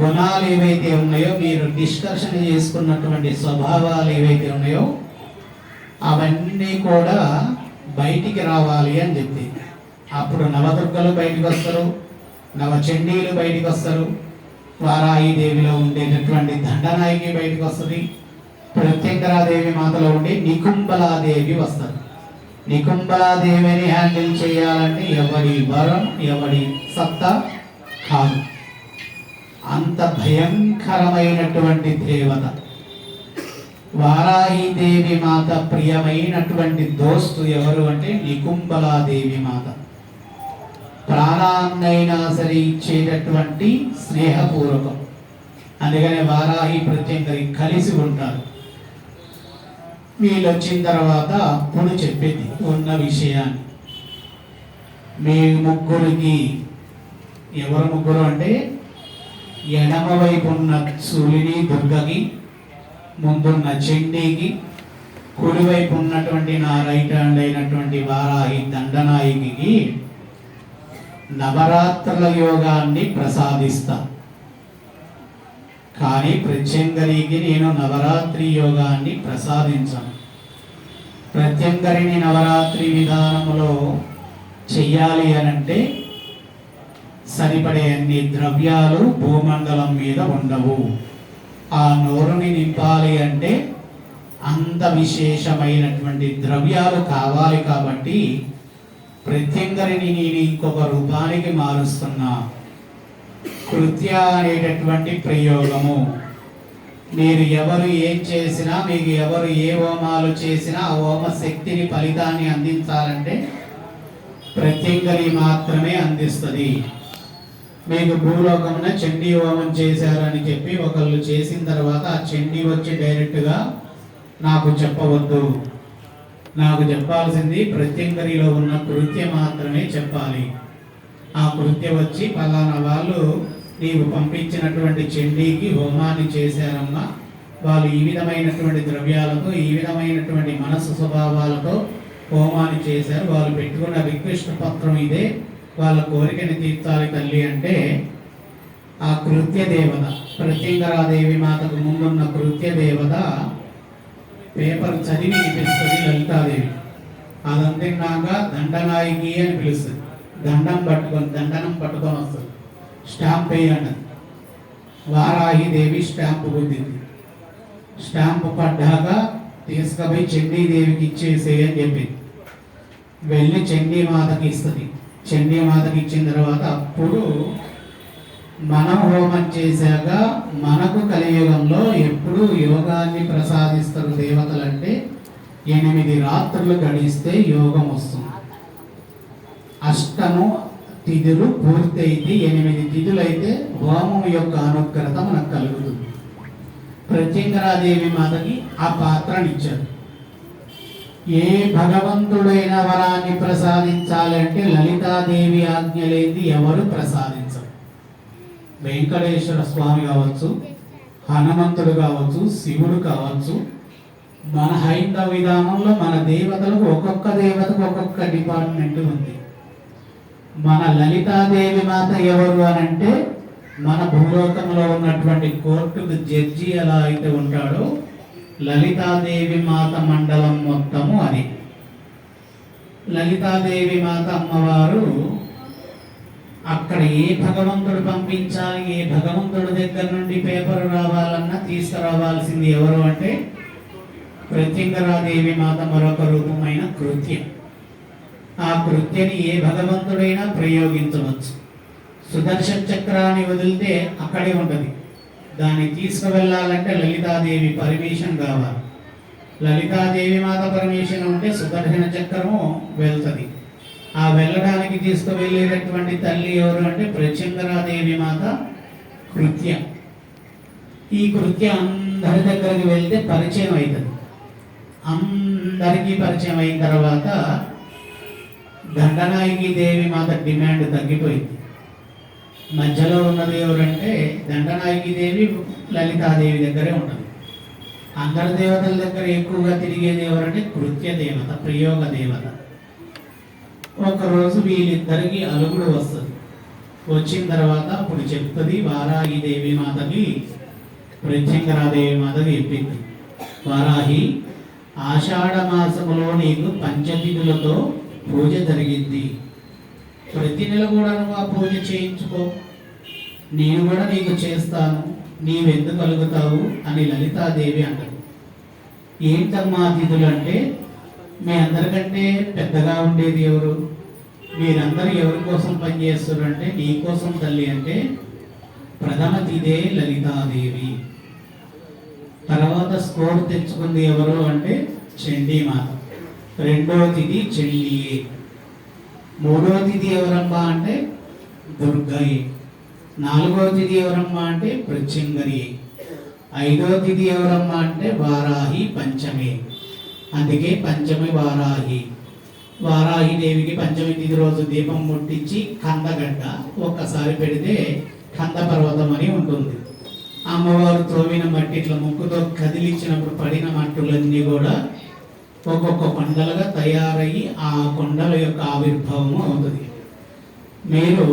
గుణాలు ఏవైతే ఉన్నాయో, మీరు డిస్కషన్ చేసుకున్నటువంటి స్వభావాలు ఏవైతే ఉన్నాయో అవన్నీ కూడా బయటికి రావాలి అని చెప్పి అప్పుడు నవదుర్గలు బయటికి వస్తారు, నవచండీలు బయటికి వస్తారు, వారాహిదేవిలో ఉండేటటువంటి దండనాయకి బయటికి వస్తుంది, ప్రత్యంగరాదేవి మాతలో ఉండి నికుంబలాదేవి వస్తారు. నికుంబలాదేవిని హ్యాండిల్ చేయాలంటే ఎవడి వరం ఎవడి సత్తా కాదు, అంత భయంకరమైనటువంటి దేవత. వారాహిదేవి మాత ప్రియమైనటువంటి దోస్తు ఎవరు అంటే నికుంబలాదేవి మాత. ప్రాణాన్నైనా సరే ఇచ్చేటటువంటి స్నేహపూర్వకం. అందుకనే వారాహి ప్రత్యంగరి కలిసి ఉంటారు. వీళ్ళు వచ్చిన తర్వాత అప్పుడు చెప్పింది ఉన్న విషయాన్ని. మీ ముగ్గురికి, ఎవరు ముగ్గురు అంటే ఎడమ వైపు ఉన్న సూర్యుని దుర్గకి, ముందున్న చండీకి, కుడివైపు ఉన్నటువంటి నా రైట్ హ్యాండ్ అయినటువంటి వారాహి దండనాయకి నవరాత్రుల యోగాన్ని ప్రసాదిస్తా. కానీ ప్రత్యంగరికి నేను నవరాత్రి యోగాన్ని ప్రసాదించాను. ప్రత్యంగరిని నవరాత్రి విధానములో చెయ్యాలి అనంటే సరిపడే అన్ని ద్రవ్యాలు భూమండలం మీద ఉండవు. ఆ నోరుని నింపాలి అంటే అంత విశేషమైనటువంటి ద్రవ్యాలు కావాలి. కాబట్టి ప్రత్యంగరిని నేను ఇంకొక రూపానికి మారుస్తున్నా. కృత్య అనేటటువంటి ప్రయోగము. మీరు ఎవరు ఏం చేసినా, మీకు ఎవరు ఏ హోమాలు చేసినా ఆ హోమ శక్తిని ఫలితాన్ని అందించాలంటే ప్రత్యంగరి మాత్రమే అందిస్తుంది. మీకు భూలోకమున చండీ హోమం చేశారని చెప్పి ఒకళ్ళు చేసిన తర్వాత ఆ చండీ వచ్చి డైరెక్ట్గా నాకు చెప్పవద్దు. నాకు చెప్పాల్సింది ప్రత్యంగరిలో ఉన్న కృత్య మాత్రమే చెప్పాలి. ఆ కృత్య వచ్చి పలానా వాళ్ళు నీవు పంపించినటువంటి చండీకి హోమాన్ని చేశారమ్మా, వాళ్ళు ఈ విధమైనటువంటి ద్రవ్యాలతో, ఈ విధమైనటువంటి మనస్సు స్వభావాలతో హోమాన్ని చేశారు, వాళ్ళు పెట్టుకున్న రిక్వెస్ట్ పత్రం ఇదే, వాళ్ళ కోరికని తీర్చాలి తల్లి అంటే ఆ కృత్య దేవత, ప్రత్యంగరాదేవి మాతకు ముందున్న కృత్య దేవత పేపర్ చదివి వినిపిస్తుంది లలితాదేవి. అదంతిన్నాక దండనాయకి అని పిలుస్తుంది. దండం పట్టుకొని వస్తుంది. స్టాంప్ వేయండి. వారాహిదేవి స్టాంపు గుద్దింది. స్టాంపు పడ్డాక తీసుకుపోయి చండీదేవికి ఇచ్చేసేయి అని చెప్పింది. వెళ్ళి చండీమాతకి ఇస్తుంది. చండీమాతకి ఇచ్చిన తర్వాత అప్పుడు మనం హోమం చేశాక మనకు కలియుగంలో ఎప్పుడు యోగాన్ని ప్రసాదిస్తారు దేవతలంటే 8 రాత్రులు గడిస్తే యోగం వస్తుంది. అష్టము తిథులు పూర్తయితే 8 తిథులు అయితే హోమం యొక్క అనుగ్రత మనకు కలుగుతుంది. ప్రత్యంగరాదేవి మాతకి ఆ పాత్రనిచ్చారు. ఏ భగవంతుడైన వరాన్ని ప్రసాదించాలంటే లలితాదేవి ఆజ్ఞ లేనిది ఎవరు ప్రసాదించరు. వెంకటేశ్వర స్వామి కావచ్చు, హనుమంతుడు కావచ్చు, శివుడు కావచ్చు. మన హైందవ విధానంలో మన దేవతలకు ఒక్కొక్క దేవతకు ఒక్కొక్క డిపార్ట్మెంట్ ఉంది. మన లలితాదేవి మాత ఎవరు అని అంటే మన భూలోకంలో ఉన్నటువంటి కోర్టుకు జడ్జి ఎలా అయితే ఉంటాడో లలితాదేవి మాత మండలం మొత్తము అది. లలితాదేవి మాత అమ్మవారు అక్కడ ఏ భగవంతుడు పంపించాలి, ఏ భగవంతుడి దగ్గర నుండి పేపర్ రావాలన్నా తీసుకురావాల్సింది ఎవరు అంటే ప్రత్యంగరాదేవి మాత మరొక రూపమైన కృత్యం. ఆ కృత్యని ఏ భగవంతుడైనా ప్రయోగించవచ్చు. సుదర్శన చక్రాన్ని వదిలితే అక్కడే ఉంటుంది. దాన్ని తీసుకువెళ్ళాలంటే లలితాదేవి పర్మిషన్ కావాలి. లలితాదేవి మాత పర్మిషన్ ఉంటే సుదర్శన చక్రము వెళ్తుంది. ఆ వెళ్ళడానికి తీసుకువెళ్ళేటటువంటి తల్లి ఎవరు అంటే ప్రత్యంగరాదేవి మాత కృత్య. ఈ కృత్య అందరి దగ్గరికి వెళ్తే పరిచయం అవుతుంది. అందరికీ పరిచయం అయిన తర్వాత దండనాయకి దేవి మాత డిమాండ్ తగ్గిపోయింది. మధ్యలో ఉన్నది ఎవరంటే దండనాయకి దేవి లలితాదేవి దగ్గరే ఉంటుంది. అందరి దేవతల దగ్గర ఎక్కువగా తిరిగేది ఎవరంటే కృత్య దేవత, ప్రయోగ దేవత. ఒకరోజు వీళ్ళిద్దరికి అలుగుడు వస్తుంది. వచ్చిన తర్వాత అప్పుడు చెప్తుంది వారాహి దేవి మాతకి ప్రత్యంగరాదేవి మాతకి చెప్పింది, వారాహి ఆషాఢ మాసములో నీకు పంచతిథులతో పూజ జరిగింది. ప్రతి నెల కూడా నువ్వు ఆ పూజ చేయించుకో, నేను కూడా నీకు చేస్తాను, నీవెందుకు కలుగుతావు అని లలితాదేవి అంటది. ఏంటమ్మా తిథులు అంటే మీ అందరికంటే పెద్దగా ఉండేది ఎవరు, మీరందరూ ఎవరి కోసం పనిచేస్తారు అంటే నీ కోసం తల్లి అంటే ప్రథమ తిథే లలితాదేవి. తర్వాత స్కోర్ తెచ్చుకుంది ఎవరు అంటే చండీమాత. రెండవ తిథి చండీయే. మూడవ తిథి ఎవరమ్మా అంటే దుర్గయే. నాలుగవ తిథి ఎవరమ్మా అంటే ప్రత్యంగరియే. ఐదవ తిథి ఎవరమ్మా అంటే వారాహి పంచమే. అందుకే పంచమి వారాహి. వారాహి దేవికి పంచమి తిథి రోజు దీపం ముట్టించి కందగడ్డ ఒక్కసారి పెడితే కంద పర్వతం అని ఉంటుంది. అమ్మవారు త్రోవిన మట్టి ఇట్లా ముక్కుతో కదిలించినప్పుడు పడిన మట్టులన్నీ కూడా ఒక్కొక్క కొండలుగా తయారయ్యి ఆ కొండల యొక్క ఆవిర్భావము అవుతుంది. మీరు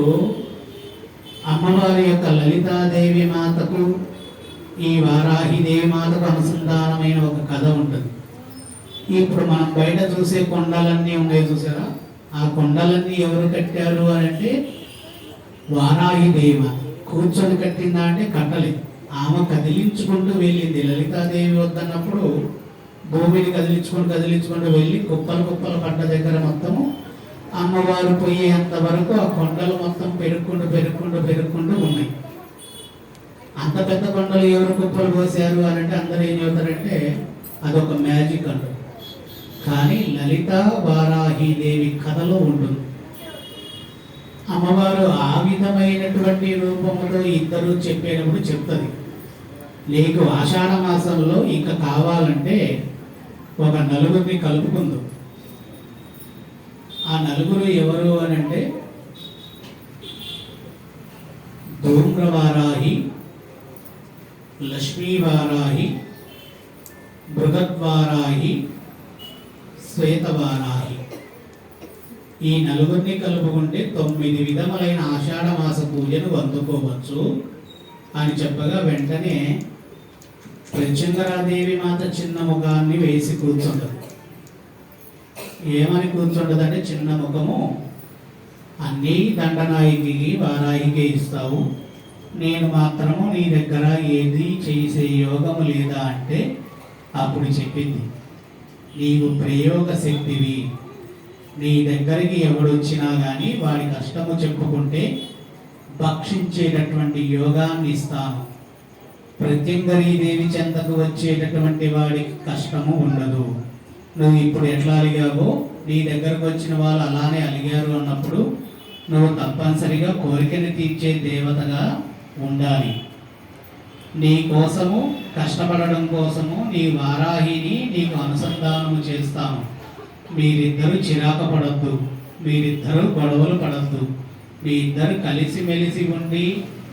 అమ్మవారి యొక్క లలితాదేవి మాతకు ఈ వారాహి దేవి మాతకు అనుసంధానమైన ఒక కథ ఉంటుంది. ఇప్పుడు మనం బయట చూసే కొండలన్నీ ఉన్నాయి చూసారా, ఆ కొండలన్నీ ఎవరు కట్టారు అని అంటే వారాహి దేవి మాత. కూర్చొని కట్టిందా అంటే కట్టలేదు, ఆమె కదిలించుకుంటూ వెళ్ళింది. లలితాదేవి వద్దన్నప్పుడు భూమిని కదిలించుకుంటూ వెళ్ళి కుప్పలు పడ్డ దగ్గర మొత్తము అమ్మవారు పోయేంత వరకు ఆ కొండలు మొత్తం పెరుక్కుంటూ ఉన్నాయి. అంత పెద్ద కొండలు ఎవరు కుప్పలు పోసారు అని అంటే అందరూ ఏం చెబుతారంటే అదొక మ్యాజిక్ అంటారు. కానీ లలిత వారాహి దేవి కథలో ఉంటుంది. అమ్మవారు ఆ విధమైనటువంటి రూపంలో ఇద్దరు చెప్పేటప్పుడు చెప్తుంది, నీకు ఆషాఢ మాసంలో ఇంకా కావాలంటే ఒక నలుగురిని కలుపుకుందు. ఆ నలుగురు ఎవరు అని అంటే ధూమ్రవారాహి, లక్ష్మీవారాహి, బృహద్వారాహి, శ్వేతవారాహి. ఈ నలుగురిని కలుపుకుంటే 9 విధములైన ఆషాఢ మాస పూజను అందుకోవచ్చు అని చెప్పగా వెంటనే ప్రత్యంగరాదేవి మాత చిన్న ముఖాన్ని వేసి కూర్చుంటది. ఏమని కూర్చుంటది అంటే చిన్న ముఖము, అన్నీ దండనాయికి వారాయికే ఇస్తావు, నేను మాత్రము నీ దగ్గర ఏది చేసే యోగము లేదా అంటే అప్పుడు చెప్పింది, నీవు ప్రయోగ శక్తివి, నీ దగ్గరికి ఎవడొచ్చినా కానీ వాడి కష్టము చెప్పుకుంటే భక్షించేటటువంటి యోగాన్ని ఇస్తాను. ప్రత్యంగరీ దేవి చెంతకు వచ్చేటటువంటి వాడికి కష్టము ఉండదు. నువ్వు ఇప్పుడు ఎట్లా అలిగావో నీ దగ్గరకు వచ్చిన వాళ్ళు అలానే అలిగారు అన్నప్పుడు నువ్వు తప్పనిసరిగా కోరికని తీర్చే దేవతగా ఉండాలి. నీ కోసము కష్టపడడం కోసము నీ వారాహిని నీకు అనుసంధానము చేస్తాను. మీరిద్దరూ చిరాక పడద్దు, మీరిద్దరూ గొడవలు పడద్దు, మీ ఇద్దరు కలిసిమెలిసి ఉండి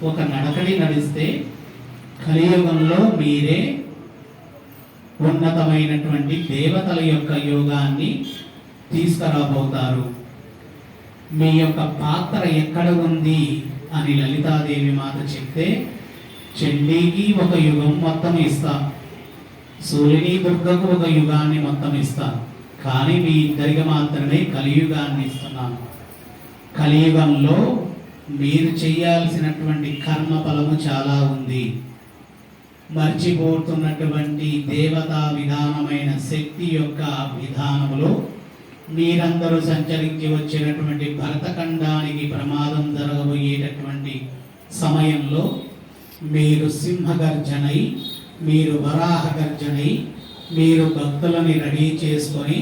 ఒక నడకడి నడిస్తే కలియుగంలో మీరే ఉన్నతమైనటువంటి దేవతల యొక్క యోగాన్ని తీసుకురాబోతారు. మీ యొక్క పాత్ర ఎక్కడ ఉంది అని లలితాదేవి మాత చెప్తే, చండీకి ఒక యుగం మొత్తం ఇస్తాను, సూర్యుని దుర్గకు ఒక యుగాన్ని మొత్తం ఇస్తాను, కానీ మీ ఇద్దరికి మాత్రమే కలియుగాన్ని ఇస్తున్నాను. కలియుగంలో మీరు చేయాల్సినటువంటి కర్మ ఫలము చాలా ఉంది. మర్చిపోతున్నటువంటి దేవతా విధానమైన శక్తి యొక్క విధానములో మీరందరూ సంచరించి వచ్చినటువంటి భరతఖండానికి ప్రమాదం జరగబోయేటటువంటి సమయంలో మీరు సింహగర్జనై, మీరు వరాహ గర్జనై, మీరు భక్తులని రెడీ చేసుకొని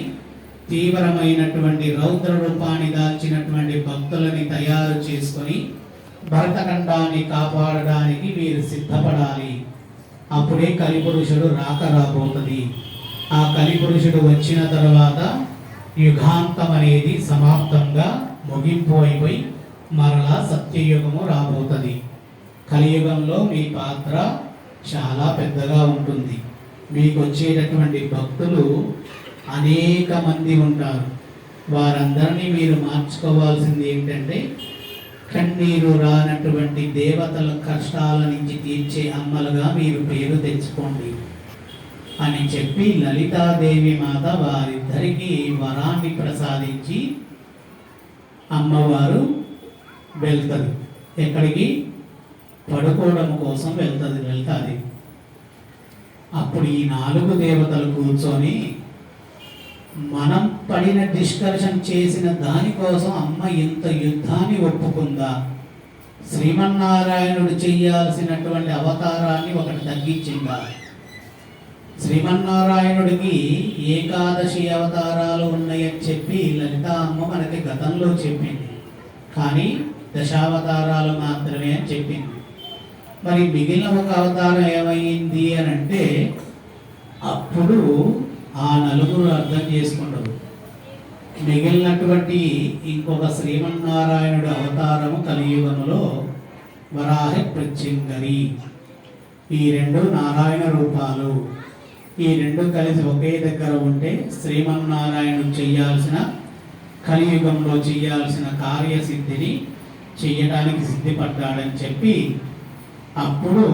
తీవ్రమైనటువంటి రౌద్ర రూపాన్ని దాల్చినటువంటి భక్తులని తయారు చేసుకొని భరతఖండాన్ని కాపాడడానికి మీరు సిద్ధపడాలి. అప్పుడే కలిపురుషుడు రాబోతుంది. ఆ కలిపురుషుడు వచ్చిన తర్వాత యుగాంతం అనేది సమాప్తంగా ముగింపు అయిపోయి మరలా సత్యయుగము రాబోతుంది. కలియుగంలో మీ పాత్ర చాలా పెద్దగా ఉంటుంది. మీకు వచ్చేటటువంటి భక్తులు అనేక మంది ఉంటారు. వారందరినీ మీరు మార్చుకోవాల్సింది ఏంటంటే, కన్నీరు రానటువంటి దేవతల కష్టాల నుంచి తీర్చే అమ్మలుగా మీరు పేరు తెచ్చుకోండి అని చెప్పి లలితాదేవి మాత వారిద్దరికీ వరాన్ని ప్రసాదించి అమ్మవారు వెళ్తుంది. ఎక్కడికి? పడుకోవడం కోసం వెళ్తుంది. అప్పుడు ఈ 4 దేవతలు కూర్చొని మనం పడిన డిస్కషన్ చేసిన దానికోసం అమ్మ ఇంత యుద్ధాన్ని ఒప్పుకుందా? శ్రీమన్నారాయణుడు చేయాల్సినటువంటి అవతారాన్ని ఒకటి తగ్గించిందా? శ్రీమన్నారాయణుడికి ఏకాదశి అవతారాలు ఉన్నాయని చెప్పి లలిత అమ్మ మనకి గతంలో చెప్పింది, కానీ దశావతారాలు మాత్రమే అని చెప్పింది. మరి మిగిలిన ఒక అవతారం ఏమైంది అని అంటే, అప్పుడు ఆ 4 అర్థం చేసుకుంటారు. మిగిలినటువంటి ఇంకొక శ్రీమన్నారాయణుడు అవతారము కలియుగములో వరాహ ప్రత్యంగరి. ఈ 2 నారాయణ రూపాలు. ఈ 2 కలిసి ఒకే దగ్గర ఉంటే శ్రీమన్నారాయణుడు చేయాల్సిన, కలియుగంలో చేయాల్సిన కార్యసిద్ధిని చెయ్యడానికి సిద్ధిపడ్డాడని చెప్పి అప్పుడు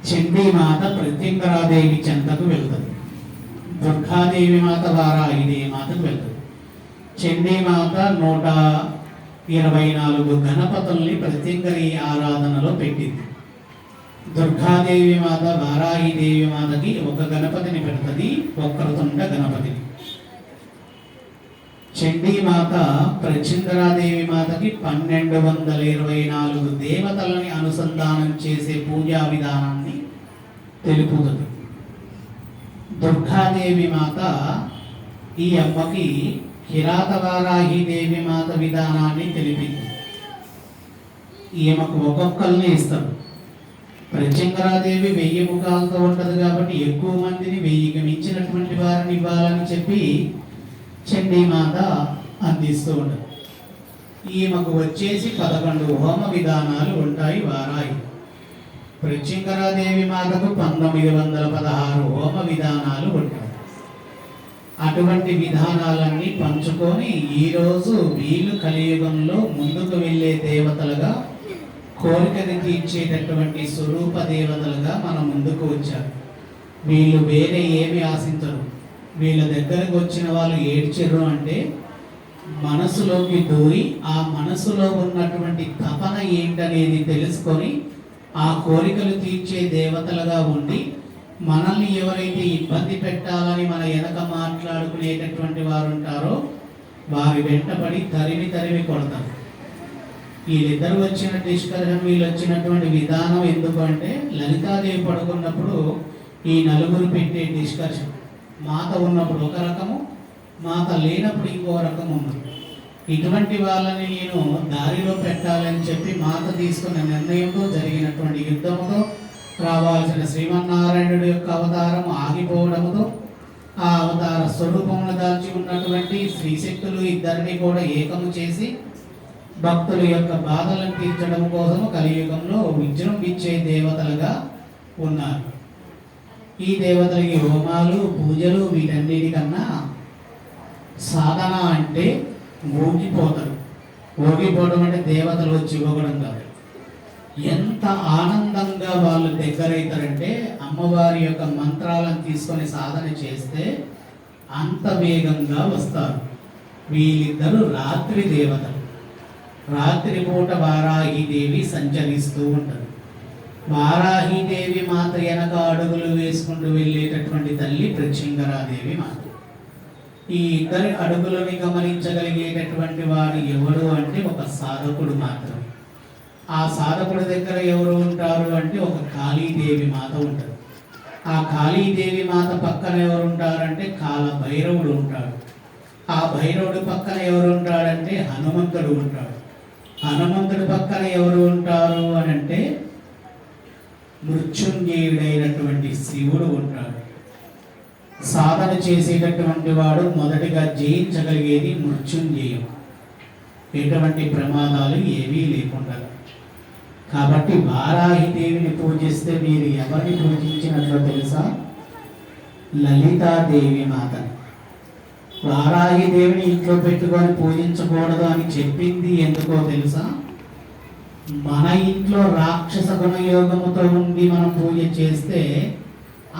చండీమాత ప్రత్యంగరాదేవి చెంతకు వెళ్తుంది. దుర్గాదేవి మాత వారాహిదేవి మాతకు వెళ్తుంది. చండీమాత 124 గణపతుల్ని ప్రత్యంగరి ఆరాధనలో పెట్టింది. దుర్గాదేవి మాత వారాహిదేవి మాతకి ఒక గణపతిని పెడుతుంది, వక్రతుండ గణపతిని. చండీమాత ప్రత్యంగరాదేవి మాతకి 1224 దేవతలని అనుసంధానం చేసే పూజా విధానాన్ని తెలుపుతుంది. దుర్గాదేవి మాత ఈ అమ్మకి కిరాతవారాహిదేవి మాత విధానాన్ని తెలిపింది. ఈమెకు ఒక్కొక్కరిని ఇస్తారు. ప్రత్యంగరాదేవి 1000 ముఖాలతో ఉంటుంది కాబట్టి ఎక్కువ మందిని 1000కి మించినటువంటి వారిని ఇవ్వాలని చెప్పి చండీమాత అందిస్తూ ఉంటుంది. ఈమెకు వచ్చేసి 11 హోమ విధానాలు ఉంటాయి వారాయి. ప్రత్యంగరాదేవి మాతకు 1916 హోమ విధానాలు ఉంటాయి. అటువంటి విధానాలన్నీ పంచుకొని ఈరోజు వీళ్ళు కలియుగంలో ముందుకు వెళ్ళే దేవతలుగా, కోరికని తీర్చేటటువంటి స్వరూప దేవతలుగా మన ముందుకు వచ్చారు. వీళ్ళు వేరే ఏమి ఆశించరు. వీళ్ళ దగ్గరకు వచ్చిన వాళ్ళు ఏడ్చరు అంటే మనసులోకి దూరి ఆ మనసులో ఉన్నటువంటి తపన ఏంటనేది తెలుసుకొని ఆ కోరికలు తీర్చే దేవతలుగా ఉండి, మనల్ని ఎవరైతే ఇబ్బంది పెట్టాలని మన వెనక మాట్లాడుకునేటటువంటి వారు ఉంటారో వారి వెంటబడి తరిమి కొడతారు. వీళ్ళిద్దరు వచ్చిన డిస్కషన్, వీళ్ళు వచ్చినటువంటి విధానం ఎందుకు అంటే, లలితాదేవి పడుకున్నప్పుడు ఈ 4 పెట్టే డిస్కషన్ మాత ఉన్నప్పుడు ఒక రకము, మాత లేనప్పుడు ఇంకో రకం ఉన్నది. ఇటువంటి వాళ్ళని నేను దారిలో పెట్టాలని చెప్పి మాత తీసుకున్న నిర్ణయంతో జరిగినటువంటి యుద్ధముతో రావాల్సిన శ్రీమన్నారాయణుడి యొక్క అవతారం ఆగిపోవడంతో ఆ అవతార స్వరూపమును దాల్చి ఉన్నటువంటి శ్రీశక్తులు ఇద్దరిని కూడా ఏకము చేసి భక్తుల యొక్క బాధలను తీర్చడం కోసము కలియుగంలో విజృంభించే దేవతలుగా ఉన్నారు. ఈ దేవతలకి హోమాలు, పూజలు వీటన్నిటికన్నా సాధన అంటే ఊగిపోతారు. ఊగిపోవడం అంటే దేవతలు వచ్చి ఇవ్వడం కాదు. ఎంత ఆనందంగా వాళ్ళు దగ్గరైతారంటే అమ్మవారి యొక్క మంత్రాలను తీసుకొని సాధన చేస్తే అంత వేగంగా వస్తారు. వీళ్ళిద్దరూ రాత్రి దేవతలు. రాత్రిపూట వారాహీదేవి సంచరిస్తూ ఉంటారు. వారాహీదేవి మాత వెనక అడుగులు వేసుకుంటూ వెళ్ళేటటువంటి తల్లి ప్రత్యంగరాదేవి మాత. ఈ ఇద్దరి అడుగులని గమనించగలిగేటటువంటి వాడు ఎవడు అంటే ఒక సాధకుడు మాత్రమే. ఆ సాధకుడి దగ్గర ఎవరు ఉంటారు అంటే ఒక కాళీదేవి మాత ఉంటారు. ఆ కాళీదేవి మాత పక్కన ఎవరు ఉంటారంటే కాల భైరవుడు ఉంటాడు. ఆ భైరవుడి పక్కన ఎవరు ఉంటాడంటే హనుమంతుడు ఉంటాడు. హనుమంతుడి పక్కన ఎవరు ఉంటారు అని అంటే మృత్యుంజయుడైనటువంటి శివుడు ఉంటాడు. సాధన చేసేటటువంటి వాడు మొదటిగా జయించగలిగేది మృత్యుంజయం, ఎటువంటి ప్రమాదాలు ఏమీ లేకుండా. కాబట్టి వారాహిదేవిని పూజిస్తే మీరు ఎవరిని పూజించినట్లు తెలుసా? లలితాదేవి మాతని. వారాహిదేవిని ఇంట్లో పెట్టుకొని పూజించకూడదు అని చెప్పింది ఎందుకో తెలుసా? మన ఇంట్లో రాక్షస గుణయోగముతో ఉండి మనం పూజ చేస్తే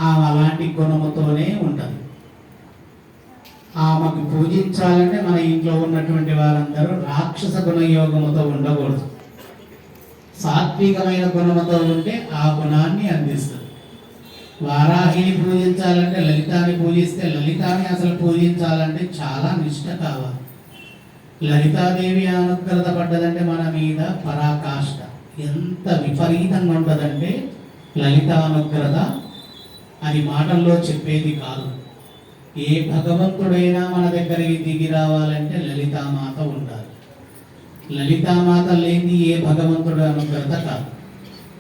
అలాంటి గుణముతోనే ఉంటుంది. ఆమెకు పూజించాలంటే మన ఇంట్లో ఉన్నటువంటి వారందరూ రాక్షస గుణయోగముతో ఉండకూడదు. సాత్వికమైన గుణముతో ఉంటే ఆ గుణాన్ని అందిస్తుంది. వారాహిని పూజించాలంటే లలితాన్ని పూజిస్తే, లలితాన్ని అసలు పూజించాలంటే చాలా నిష్ట కావాలి. లలితాదేవి అనుగ్రత పడ్డదంటే మన మీద పరాకాష్ట ఎంత విపరీతంగా ఉంటుందంటే లలితానుగ్రత అది మాటల్లో చెప్పేది కాదు. ఏ భగవంతుడైనా మన దగ్గరికి దిగి రావాలంటే లలితామాత ఉండాలి. లలితామాత లేని ఏ భగవంతుడు అనుగ్రత కాదు.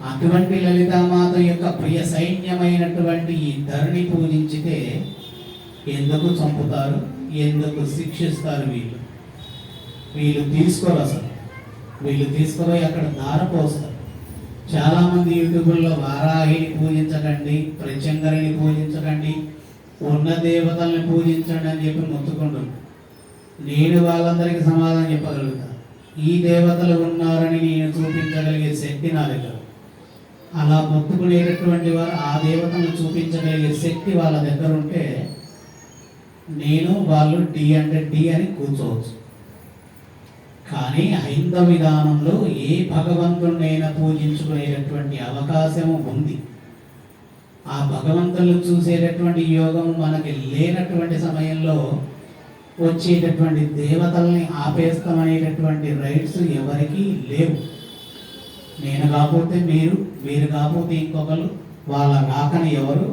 అటువంటి లలితామాత యొక్క ప్రియ సైన్యమైనటువంటి ఈ ధరణి పూజించితే ఎందుకు చంపుతారు, ఎందుకు శిక్షిస్తారు? వీళ్ళు తీసుకోరు. అసలు వీళ్ళు తీసుకుపోయి అక్కడ దారపోస్తారు. చాలామంది యూట్యూబ్లో వారాహిని పూజించకండి, ప్రత్యంగరిని పూజించకండి, ఉన్న దేవతల్ని పూజించండి అని చెప్పి మొత్తుకుంటున్నారు. నేను వాళ్ళందరికీ సమాధానం చెప్పగలుగుతాను. ఈ దేవతలు ఉన్నారని నేను చూపించగలిగే శక్తి నా దగ్గర. అలా మొత్తుకునేటటువంటి వారు ఆ దేవతలను చూపించగలిగే శక్తి వాళ్ళ దగ్గర ఉంటే నేను వాళ్ళు డి అంటే డి అని కూర్చోవచ్చు. కానీ హైందవ విధానంలో ఏ భగవంతుడినైనా పూజించుకునేటటువంటి అవకాశము ఉంది. ఆ భగవంతులను చూసేటటువంటి యోగం మనకి లేనటువంటి సమయంలో వచ్చేటటువంటి దేవతల్ని ఆపేస్తామనేటటువంటి రైట్స్ ఎవరికీ లేవు. నేను కాకపోతే మీరు, మీరు కాకపోతే ఇంకొకరు, వాళ్ళ రాకని ఎవరు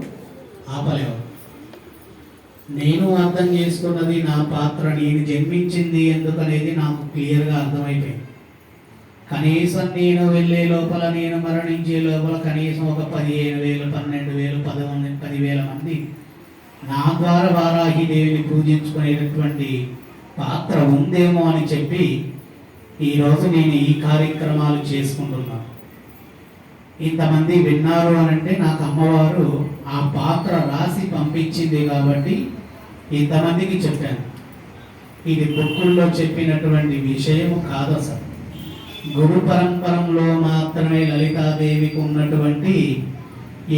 ఆపలేరు. నేను అర్థం చేసుకున్నది నా పాత్ర, నేను జన్మించింది ఎందుకనేది నాకు క్లియర్గా అర్థమైపోయింది. కనీసం నేను వెళ్ళే లోపల, నేను మరణించే లోపల కనీసం ఒక 15,000, 12,000, 10,000 మంది నా ద్వారా వారాహిదేవిని పూజించుకునేటటువంటి పాత్ర ఉందేమో అని చెప్పి ఈరోజు నేను ఈ కార్యక్రమాలు చేసుకుంటున్నాను. ఇంతమంది విన్నారు అని అంటే నాకు అమ్మవారు ఆ పాత్ర రాసి పంపించింది కాబట్టి ఇంతమందికి చెప్పాను. ఇది బుక్కుల్లో చెప్పినటువంటి విషయము కాదు. అసలు గురు పరంపరంలో మాత్రమే లలితాదేవికి ఉన్నటువంటి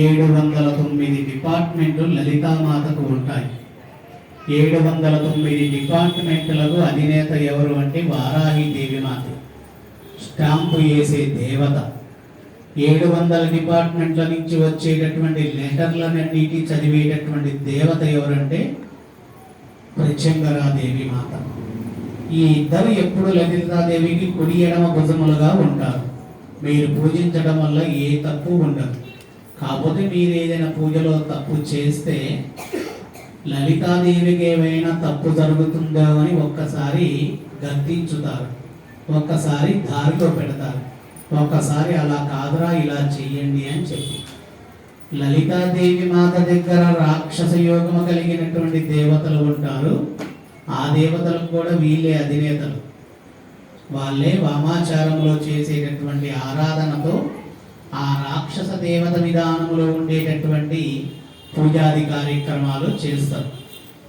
709 డిపార్ట్మెంట్లు లలితామాతకు ఉంటాయి. 709 డిపార్ట్మెంట్లకు అధినేత ఎవరు అంటే వారాహిదేవి మాత. స్టాంపు వేసే దేవత. 700 డిపార్ట్మెంట్ల నుంచి వచ్చేటటువంటి లెటర్లన్నిటి చదివేటటువంటి దేవత ఎవరంటే ప్రత్యంగరాదేవి మాత. ఈ ఇద్దరు ఎప్పుడు లలితాదేవికి కుడి ఎడమ భుజములుగా ఉంటారు. మీరు పూజించడం వల్ల ఏ తప్పు ఉండదు. కాకపోతే మీరు ఏదైనా పూజలో తప్పు చేస్తే లలితాదేవికి ఏమైనా తప్పు జరుగుతుందో అని ఒక్కసారి గద్దించుతారు, ఒక్కసారి దారిలో పెడతారు, ఒక్కసారి అలా కాదురా ఇలా చెయ్యండి అని చెప్పి. లలితాదేవి మాత దగ్గర రాక్షస యోగము కలిగినటువంటి దేవతలు ఉంటారు. ఆ దేవతలకు కూడా వీళ్ళే అధినేతలు. వాళ్ళే వామాచారంలో చేసేటటువంటి ఆరాధనతో ఆ రాక్షస దేవత విధానంలో ఉండేటటువంటి పూజాది కార్యక్రమాలు చేస్తారు.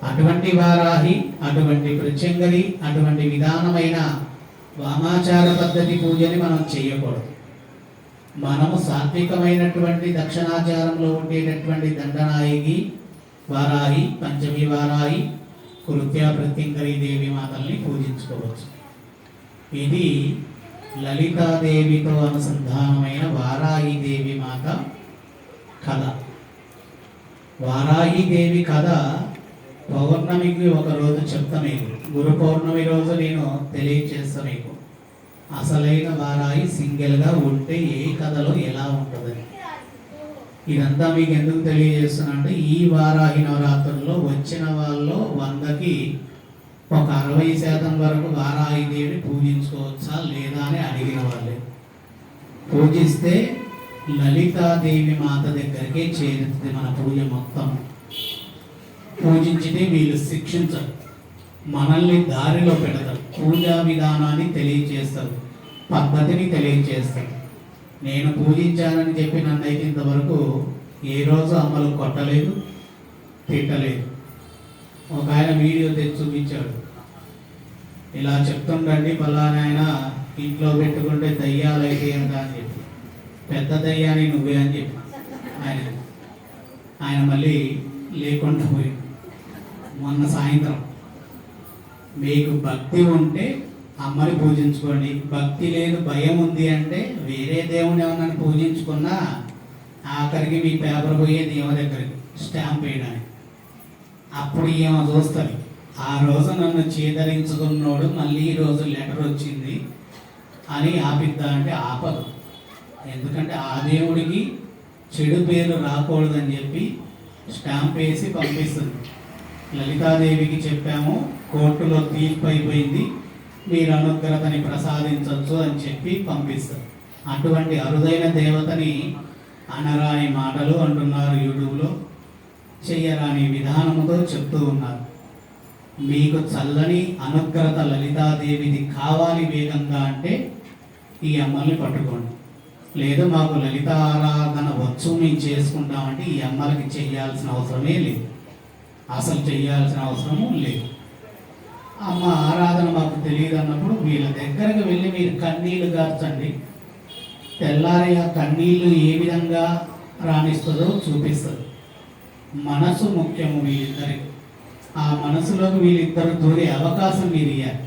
అటువంటి వారాహి, అటువంటి ప్రత్యంగరి, అటువంటి విధానమైన వామాచార పద్ధతి పూజని మనం చేయకూడదు. మనము సాత్వికమైనటువంటి దక్షిణాచారంలో ఉండేటటువంటి దండనాయకి వారాహి, పంచమి వారాహి, కృత్య ప్రత్యంగరి దేవి మాతల్ని పూజించుకోవచ్చు. ఇది లలితాదేవితో అనుసంధానమైన వారాహి దేవి మాత కథ. వారాహి దేవి కథ పౌర్ణమికి ఒక రోజు చెప్తా మీకు. గురు పౌర్ణమి రోజు నేను తెలియచేస్తా మీకు అసలైన వారాహి సింగిల్గా ఉంటే ఏ కథలో ఎలా ఉంటుందని. ఇదంతా మీకు ఎందుకు తెలియజేస్తున్నా అంటే ఈ వారాహి నవరాత్రుల్లో వచ్చిన వాళ్ళు 100కి ఒక 60% వరకు వారాహి దేవిని పూజించుకోవచ్చా లేదా అని అడిగిన వాళ్ళే. పూజిస్తే లలితాదేవి మాత దగ్గరికే చేరుతుంది మన పూజ మొత్తం. పూజించితే వీళ్ళు శిక్షించరు, మనల్ని దారిలో పెడతారు, పూజా విధానాన్ని తెలియచేస్తారు, పద్ధతిని తెలియచేస్తారు. నేను పూజించానని చెప్పి నన్ను అయితే ఇంతవరకు ఏ రోజు అమ్మలు కొట్టలేదు, తిట్టలేదు. ఒక ఆయన వీడియో తెచ్చి చూపించాడు, ఇలా చెప్తుండండి పలానా ఆయన ఇంట్లో పెట్టుకుంటే దయ్యాలు అయితే ఎంత అని చెప్పి, పెద్ద దయ్యాన్ని నువ్వే అని చెప్పి ఆయన మళ్ళీ లేకుండా పోయి. మొన్న సాయంత్రం మీకు భక్తి ఉంటే అమ్మని పూజించుకోండి, భక్తి లేదు భయం ఉంది అంటే వేరే దేవుని ఏమన్నా పూజించుకున్నా ఆఖరికి మీ పేపర్ పోయేది ఏమో దగ్గరికి స్టాంప్ వేయడానికి. అప్పుడు ఏమో చూస్తుంది. ఆ రోజు నన్ను చేదరించుకున్నాడు, మళ్ళీ ఈ రోజు లెటర్ వచ్చింది అని ఆపిద్దా అంటే ఆపదు. ఎందుకంటే ఆ దేవుడికి చెడు పేరు రాకూడదని చెప్పి స్టాంప్ వేసి పంపిస్తుంది. లలితాదేవికి చెప్పాము, కోర్టులో తీర్పు అయిపోయింది, మీరు అనుగ్రహతని ప్రసాదించవచ్చు అని చెప్పి పంపిస్తారు. అటువంటి అరుదైన దేవతని అనరాని మాటలు అంటున్నారు యూట్యూబ్లో, చెయ్యరాని విధానముతో చెప్తూ ఉన్నారు. మీకు చల్లని అనుగ్రహత లలితాదేవిది కావాలి వేగంగా అంటే ఈ అమ్మల్ని పట్టుకోండి. లేదు మాకు లలిత ఆరాధన వచ్చు మేము చేసుకుంటామంటే ఈ అమ్మలకి చెయ్యాల్సిన అవసరమే లేదు, అసలు చెయ్యాల్సిన అవసరము లేదు. అమ్మ ఆరాధన మాకు తెలియదు అన్నప్పుడు వీళ్ళ దగ్గరకు వెళ్ళి మీరు కన్నీళ్లు గార్చండి. తెల్లారి ఆ కన్నీళ్లు ఏ విధంగా రాణిస్తుందో చూపిస్తుంది. మనసు ముఖ్యము వీళ్ళిద్దరికి. ఆ మనసులోకి వీళ్ళిద్దరు దూరే అవకాశం మీరు ఇవ్వాలి.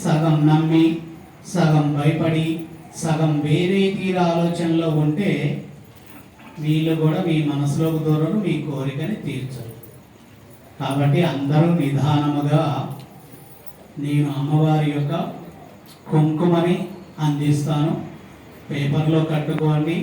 సగం నమ్మి, సగం భయపడి, సగం వేరే తీర ఆలోచనలో ఉంటే వీళ్ళు కూడా మీ మనసులోకి దూరరు, మీ కోరికని తీర్చరు. కాబట్టి అందరూ నిదానముగా నేను అమ్మవారి యొక్క కుంకుమని అందిస్తాను, పేపర్లో కట్టుకోండి.